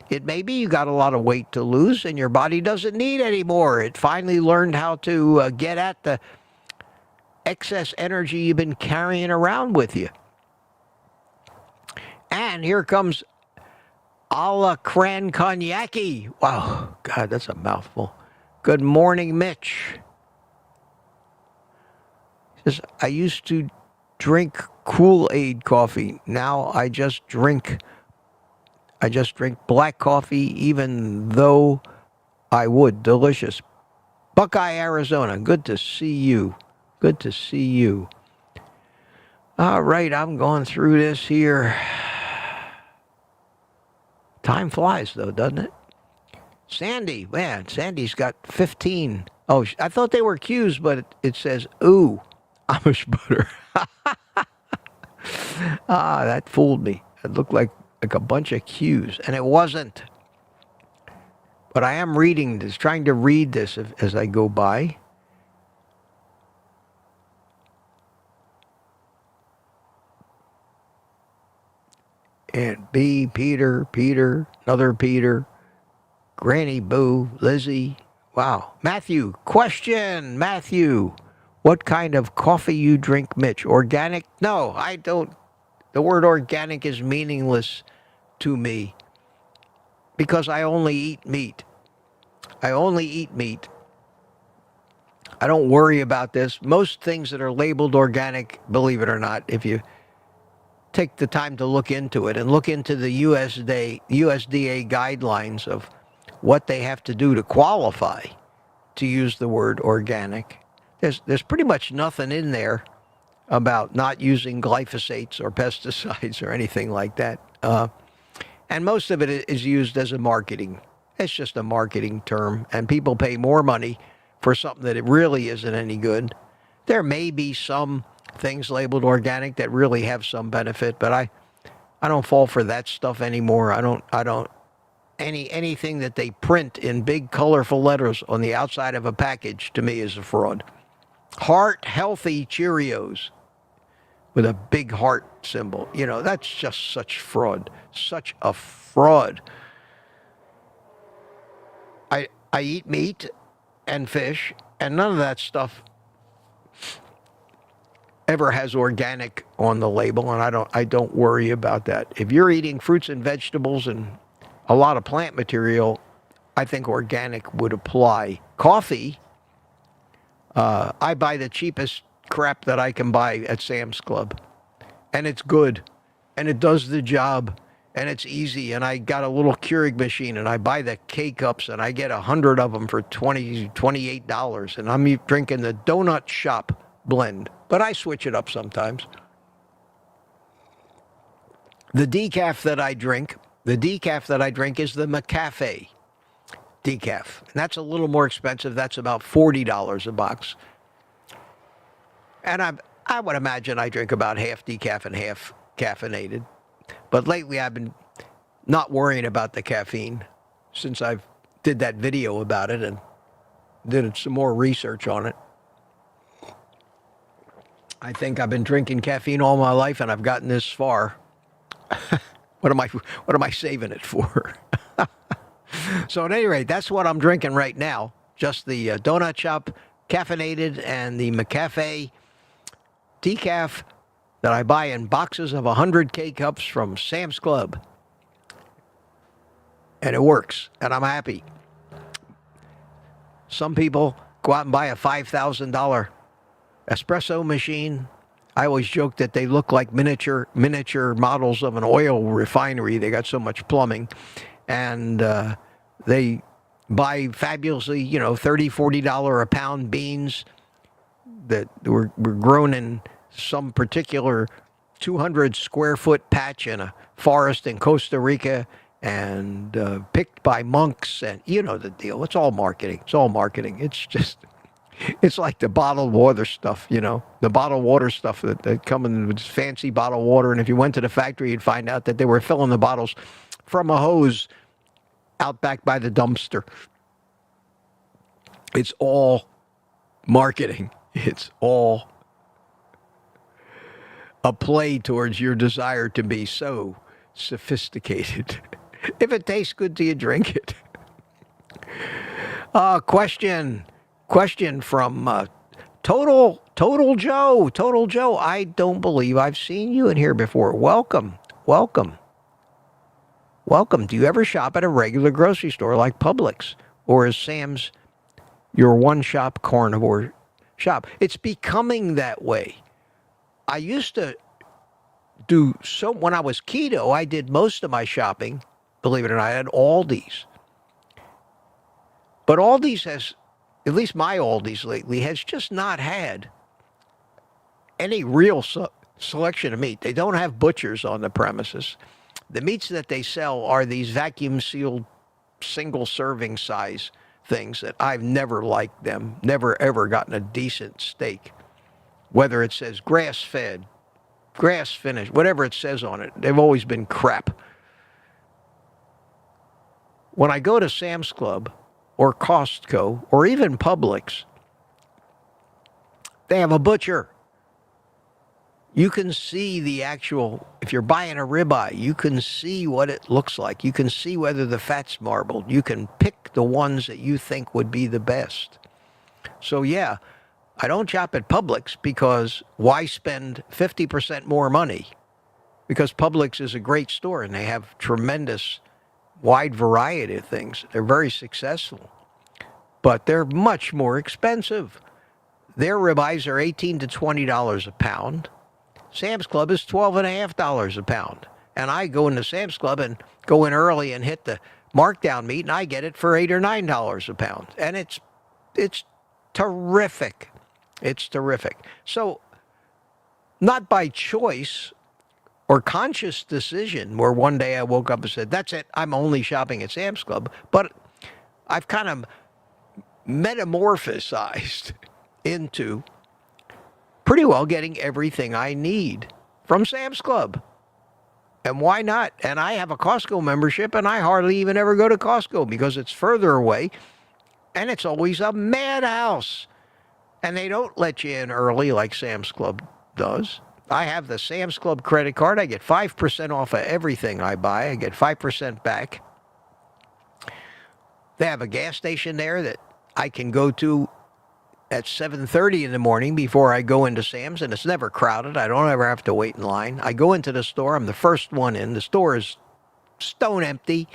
It may be you got a lot of weight to lose and your body doesn't need any more. It finally learned how to get at the excess energy you've been carrying around with you. And here comes a la Cran Cognacki. Wow, God, that's a mouthful. Good morning, Mitch. He says, I used to drink Kool-Aid coffee. Now I just drink black coffee, even though I would. Delicious. Buckeye, Arizona. Good to see you. Good to see you. All right, I'm going through this here. Time flies, though, doesn't it? Sandy, man, Sandy's got 15. Oh, I thought they were Q's, but it says, ooh, Amish butter. That fooled me. It looked like a bunch of Q's, and it wasn't. But I am reading this, trying to read this as I go by. And B, Peter, another Peter, Granny Boo, Lizzie. Wow. Matthew, question, Matthew. What kind of coffee you drink, Mitch? Organic? No, I don't. The word organic is meaningless to me because I only eat meat. I don't worry about this. Most things that are labeled organic, believe it or not, if you take the time to look into it and look into the USDA guidelines of what they have to do to qualify to use the word organic, There's pretty much nothing in there about not using glyphosates or pesticides or anything like that. And most of it is used as a marketing. It's just a marketing term, and people pay more money for something that it really isn't any good. There may be some things labeled organic that really have some benefit, but I don't fall for that stuff anymore. Anything that they print in big colorful letters on the outside of a package to me is a fraud. Heart healthy Cheerios with a big heart symbol. You know, that's just such fraud. Such a fraud. I eat meat and fish, and none of that stuff ever has organic on the label, and I don't worry about that. If you're eating fruits and vegetables and a lot of plant material, I think organic would apply. Coffee, I buy the cheapest crap that I can buy at Sam's Club, and it's good, and it does the job, and it's easy, and I got a little Keurig machine, and I buy the K-Cups, and I get 100 of them for $28, and I'm drinking the Donut Shop blend, but I switch it up sometimes. The decaf that I drink is the McCafe decaf, and that's a little more expensive. That's about $40 a box, and I would imagine I drink about half decaf and half caffeinated. But lately I've been not worrying about the caffeine since I did that video about it and did some more research on it. I think I've been drinking caffeine all my life and I've gotten this far. What am I saving it for? So at any rate, that's what I'm drinking right now. Just the Donut Shop caffeinated and the McCafe decaf that I buy in boxes of 100 K-Cups from Sam's Club. And it works, and I'm happy. Some people go out and buy a $5,000 espresso machine. I always joke that they look like miniature models of an oil refinery. They got so much plumbing. And they buy fabulously, $30, $40 a pound beans that were grown in some particular 200 square foot patch in a forest in Costa Rica and picked by monks, and you know the deal. It's all marketing. It's like the bottled water stuff, the bottled water stuff that come in with fancy bottled water. And if you went to the factory, you'd find out that they were filling the bottles from a hose out back by the dumpster. It's all marketing. It's all a play towards your desire to be so sophisticated. If it tastes good, do you drink it? Question from Total Joe. Total Joe, I don't believe I've seen you in here before. Welcome. Do you ever shop at a regular grocery store like Publix? Or is Sam's your one-shop carnivore shop? It's becoming that way. I used to when I was keto, I did most of my shopping, believe it or not, at Aldi's. But Aldi's has, at least my Aldi's lately, has just not had any real selection of meat. They don't have butchers on the premises. The meats that they sell are these vacuum-sealed, single-serving size things that I've never liked them, never ever gotten a decent steak. Whether it says grass-fed, grass-finished, whatever it says on it, they've always been crap. When I go to Sam's Club or Costco or even Publix, they have a butcher. You can see the actual, if you're buying a ribeye, you can see what it looks like. You can see whether the fat's marbled. You can pick the ones that you think would be the best. So yeah, I don't shop at Publix because why spend 50% more money? Because Publix is a great store and they have tremendous wide variety of things. They're very successful, but they're much more expensive. Their ribeyes are $18 to $20 a pound. Sam's Club is $12.50 a pound. And I go into Sam's Club and go in early and hit the markdown meat, and I get it for $8 or $9 a pound. And it's terrific. It's terrific. So, not by choice or conscious decision where one day I woke up and said, that's it, I'm only shopping at Sam's Club, but I've kind of metamorphosized into pretty well getting everything I need from Sam's Club. And why not? And I have a Costco membership, and I hardly even ever go to Costco because it's further away, and it's always a madhouse. And they don't let you in early like Sam's Club does. I have the Sam's Club credit card. I get 5% off of everything I buy. I get 5% back. They have a gas station there that I can go to at 7:30 in the morning before I go into Sam's, and it's never crowded. I don't ever have to wait in line. I go into the store. I'm the first one in. The store is stone empty.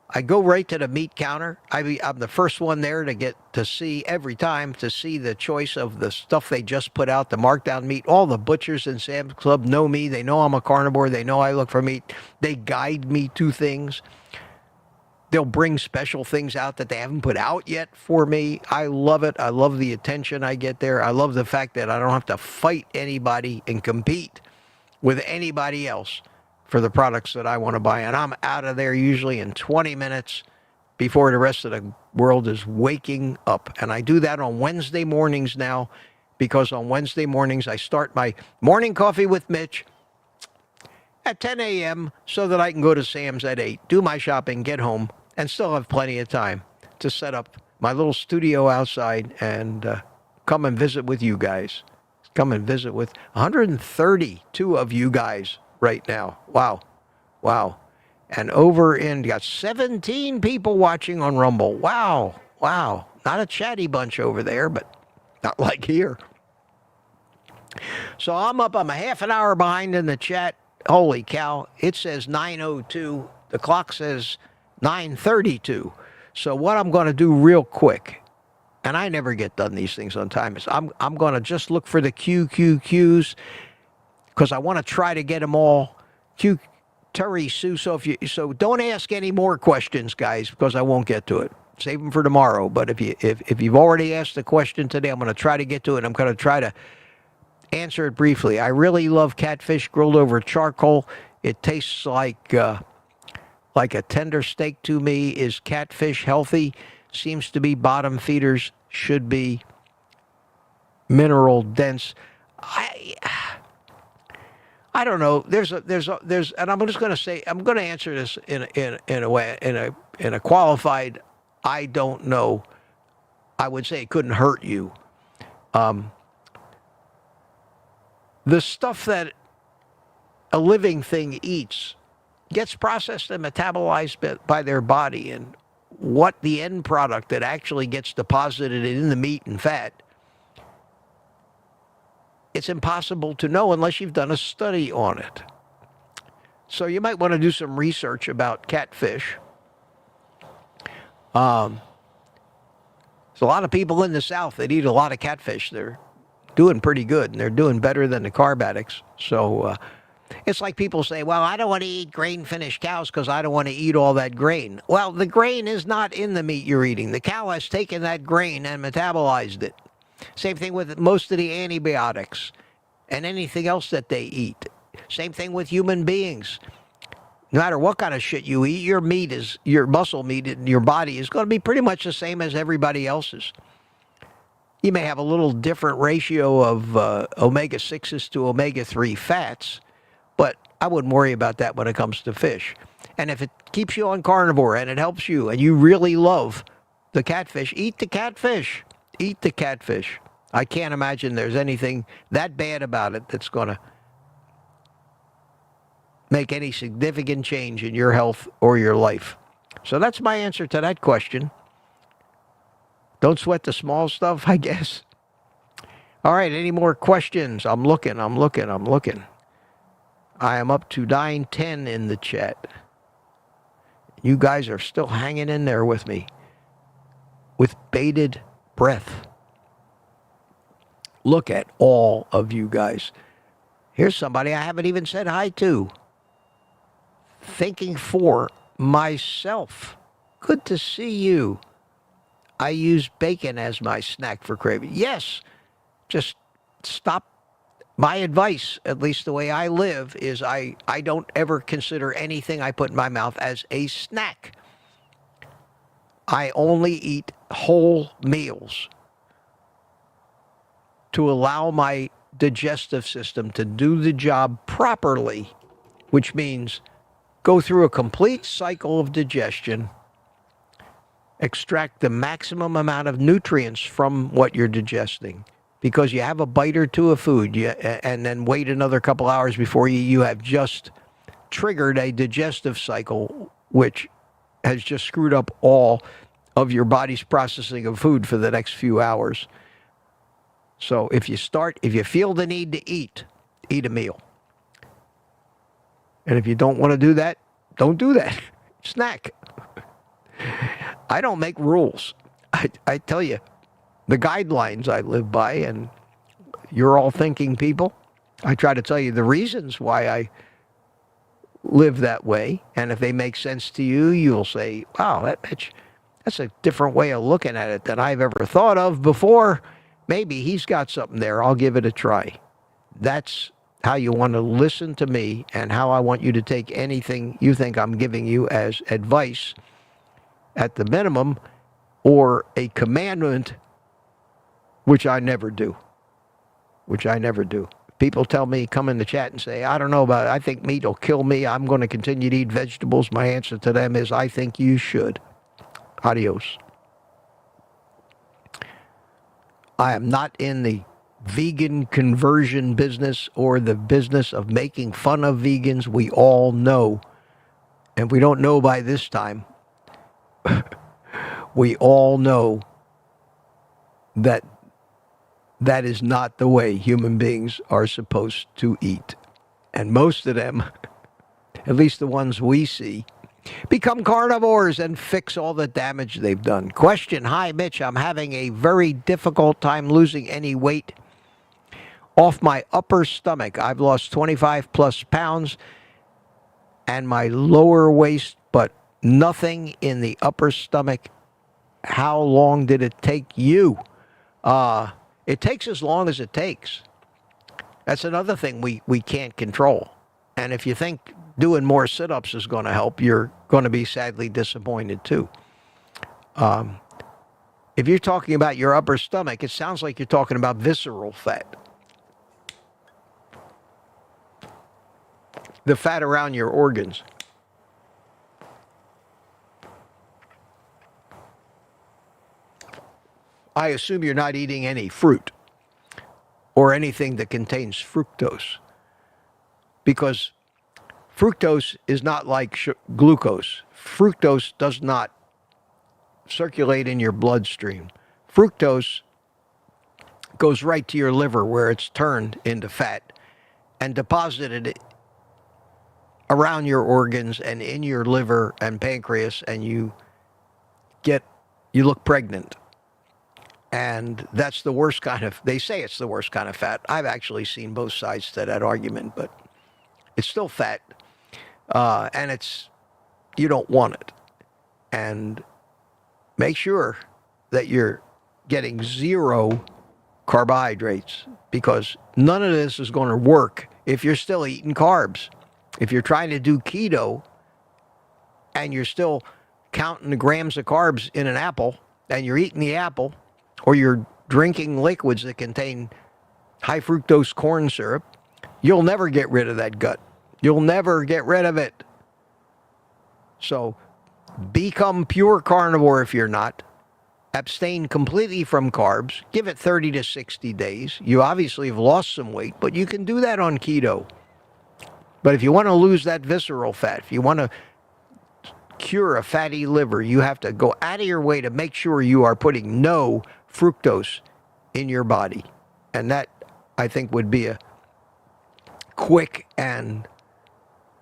I go right to the meat counter. I'm the first one there to get to see every time, to see the choice of the stuff they just put out, the markdown meat. All the butchers in Sam's Club know me. They know I'm a carnivore. They know I look for meat. They guide me to things. They'll bring special things out that they haven't put out yet for me. I love it. I love the attention I get there. I love the fact that I don't have to fight anybody and compete with anybody else for the products that I want to buy. And I'm out of there usually in 20 minutes before the rest of the world is waking up. And I do that on Wednesday mornings now, because on Wednesday mornings I start my morning coffee with Mitch at 10 a.m. so that I can go to Sam's at 8, do my shopping, get home, and still have plenty of time to set up my little studio outside and come and visit with you guys. Come and visit with 132 of you guys right now. Wow. Wow. And got 17 people watching on Rumble. Wow. Wow. Not a chatty bunch over there, but not like here. So I'm a half an hour behind in the chat. Holy cow. It says 9:02. The clock says 9:32. So what I'm going to do real quick, and I never get done these things on time, is I'm going to just look for the QQQs, because I want to try to get them all. Terry Sue. So don't ask any more questions, guys, because I won't get to it. Save them for tomorrow. But if you've already asked a question today, I'm going to try to get to it. I'm going to try to answer it briefly. I really love catfish grilled over charcoal. It tastes like a tender steak to me. Is catfish healthy? Seems to be bottom feeders should be mineral dense. I don't know. There's and I'm just going to say, I'm going to answer this in a way, in a qualified, I don't know. I would say it couldn't hurt you. The stuff that a living thing eats gets processed and metabolized by their body, and what the end product that actually gets deposited in the meat and fat, it's impossible to know unless you've done a study on it. So you might want to do some research about catfish. There's a lot of people in the South that eat a lot of catfish. They're doing pretty good, and they're doing better than the carb addicts. So it's like people say, well, I don't want to eat grain-finished cows because I don't want to eat all that grain. Well, the grain is not in the meat you're eating. The cow has taken that grain and metabolized it. Same thing with most of the antibiotics and anything else that they eat. Same thing with human beings. No matter what kind of shit you eat, your muscle meat in your body is going to be pretty much the same as everybody else's. You may have a little different ratio of omega-6s to omega-3 fats, but I wouldn't worry about that when it comes to fish. And if it keeps you on carnivore and it helps you and you really love the catfish, eat the catfish. Eat the catfish. I can't imagine there's anything that bad about it that's going to make any significant change in your health or your life. So that's my answer to that question. Don't sweat the small stuff, I guess. All right, any more questions? I'm looking. I am up to 9:10 in the chat. You guys are still hanging in there with me with bated breath. Look at all of you guys. Here's somebody I haven't even said hi to. Thinking for myself. Good to see you. I use bacon as my snack for craving. Yes, just stop. My advice, at least the way I live, is I don't ever consider anything I put in my mouth as a snack. I only eat whole meals to allow my digestive system to do the job properly, which means go through a complete cycle of digestion, extract the maximum amount of nutrients from what you're digesting. Because you have a bite or two of food, and then wait another couple hours before you have just triggered a digestive cycle, which has just screwed up all of your body's processing of food for the next few hours. So if you feel the need to eat a meal. And if you don't want to do that, don't do that. Snack. I don't make rules. I tell you, the guidelines I live by, and you're all thinking people. I try to tell you the reasons why I live that way. And if they make sense to you, you'll say, wow, that's a different way of looking at it than I've ever thought of before. Maybe he's got something there. I'll give it a try. That's how you want to listen to me and how I want you to take anything you think I'm giving you as advice at the minimum or a commandment, which I never do. People tell me, come in the chat and say, I don't know about it. I think meat will kill me. I'm going to continue to eat vegetables. My answer to them is, I think you should. Adios. I am not in the vegan conversion business or the business of making fun of vegans. We all know, and we don't know by this time, we all know that that is not the way human beings are supposed to eat. And most of them, at least the ones we see, become carnivores and fix all the damage they've done. Question, hi Mitch, I'm having a very difficult time losing any weight off my upper stomach. I've lost 25 plus pounds and my lower waist, but nothing in the upper stomach. How long did it take you? It takes as long as it takes. That's another thing we can't control. And if you think doing more sit-ups is going to help, you're going to be sadly disappointed too. If you're talking about your upper stomach, it sounds like you're talking about visceral fat. The fat around your organs. I assume you're not eating any fruit or anything that contains fructose, because fructose is not like glucose. Fructose does not circulate in your bloodstream. Fructose goes right to your liver where it's turned into fat and deposited around your organs and in your liver and pancreas, and you look pregnant. And that's the worst kind of, they say it's the worst kind of fat. I've actually seen both sides to that argument, but it's still fat. And you don't want it. And make sure that you're getting zero carbohydrates, because none of this is going to work if you're still eating carbs. If you're trying to do keto and you're still counting the grams of carbs in an apple and you're eating the apple, or you're drinking liquids that contain high fructose corn syrup, you'll never get rid of that gut. You'll never get rid of it. So become pure carnivore if you're not. Abstain completely from carbs. Give it 30 to 60 days. You obviously have lost some weight, but you can do that on keto. But if you want to lose that visceral fat, if you want to cure a fatty liver, you have to go out of your way to make sure you are putting no fructose in your body. And that, I think, would be a quick and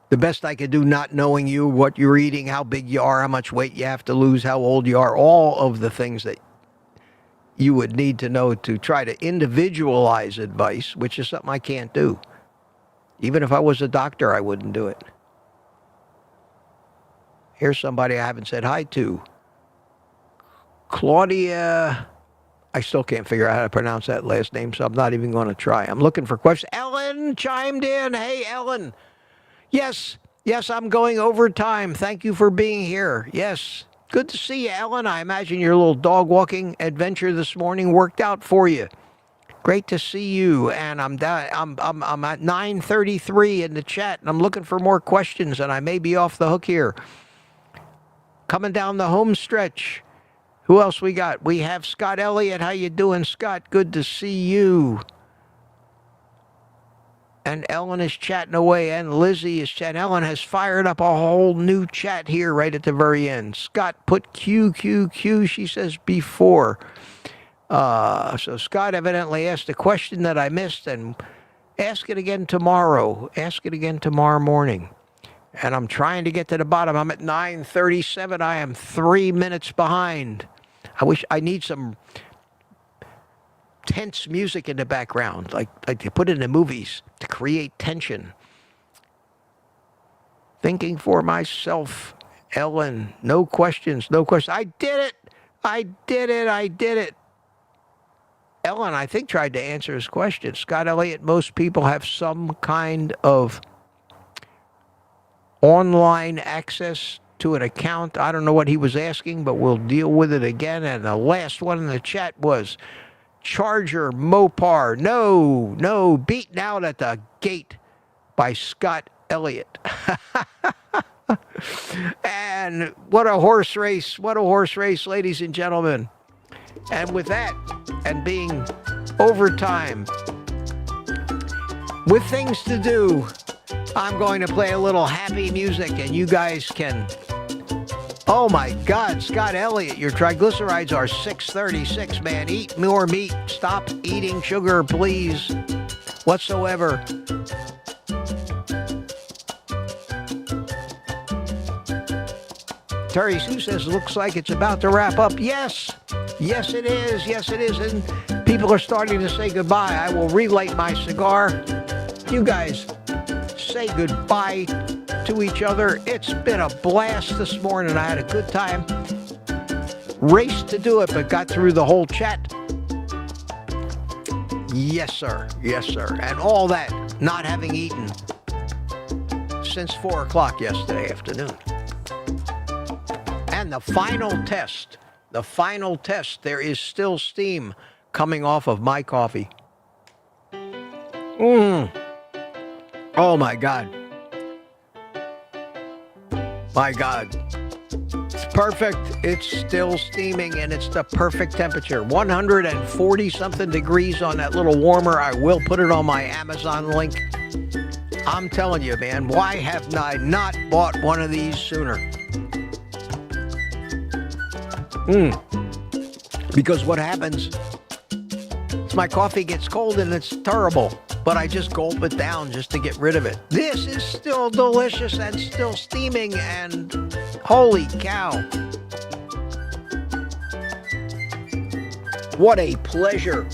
the best I could do, not knowing you, what you're eating, how big you are, how much weight you have to lose, how old you are, all of the things that you would need to know to try to individualize advice, which is something I can't do. Even if I was a doctor, I wouldn't do it. Here's somebody I haven't said hi to. Claudia, I still can't figure out how to pronounce that last name, so I'm not even going to try. I'm looking for questions. Ellen chimed in. Hey, Ellen. Yes, I'm going overtime. Thank you for being here. Yes. Good to see you, Ellen. I imagine your little dog walking adventure this morning worked out for you. Great to see you. And I'm at 9:33 in the chat, and I'm looking for more questions, and I may be off the hook here. Coming down the home stretch. Who else we got? We have Scott Elliott. How you doing, Scott? Good to see you. And Ellen is chatting away, and Lizzie is chatting. Ellen has fired up a whole new chat here right at the very end. Scott put QQQ, she says, before. So Scott evidently asked a question that I missed, and ask it again tomorrow. Ask it again tomorrow morning. And I'm trying to get to the bottom. I'm at 9:37. I am 3 minutes behind. I need some tense music in the background, like they put in the movies to create tension. Thinking for myself, Ellen, no questions. I did it. Ellen, I think, tried to answer his question. Scott Elliott, most people have some kind of online access to an account. I don't know what he was asking, but we'll deal with it again. And the last one in the chat was Charger Mopar. No, beaten out at the gate by Scott Elliott. And what a horse race, ladies and gentlemen. And with that, and being overtime, with things to do, I'm going to play a little happy music, and you guys can... Oh my God, Scott Elliott, your triglycerides are 636, man. Eat more meat. Stop eating sugar, please. Whatsoever. Terry Sue says, looks like it's about to wrap up. Yes it is. And people are starting to say goodbye. I will relight my cigar. You guys say goodbye to each other. It's been a blast this morning. I had a good time. Raced to do it, but got through the whole chat. Yes, sir. And all that, not having eaten since 4 o'clock yesterday afternoon. And the final test, there is still steam coming off of my coffee. Oh my God. It's perfect. It's still steaming, and it's the perfect temperature. 140 something degrees on that little warmer. I will put it on my Amazon link. I'm telling you, man, why have I not bought one of these sooner? Because what happens is my coffee gets cold and it's terrible, but I just gulp it down just to get rid of it. This is still delicious and still steaming, and holy cow. What a pleasure.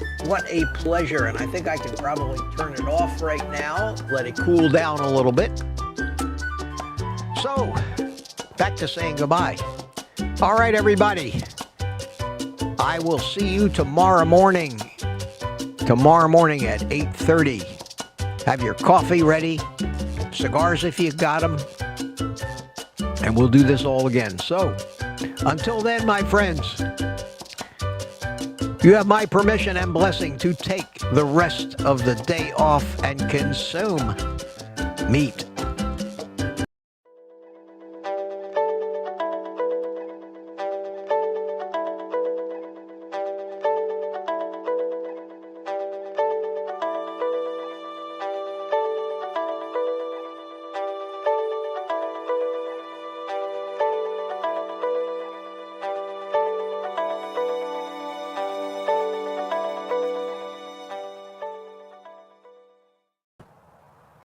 And I think I can probably turn it off right now, let it cool down a little bit. So, back to saying goodbye. All right, everybody. I will see you tomorrow morning. Tomorrow morning at 8:30. Have your coffee ready. Cigars if you got them. And we'll do this all again. So, until then, my friends, you have my permission and blessing to take the rest of the day off and consume meat.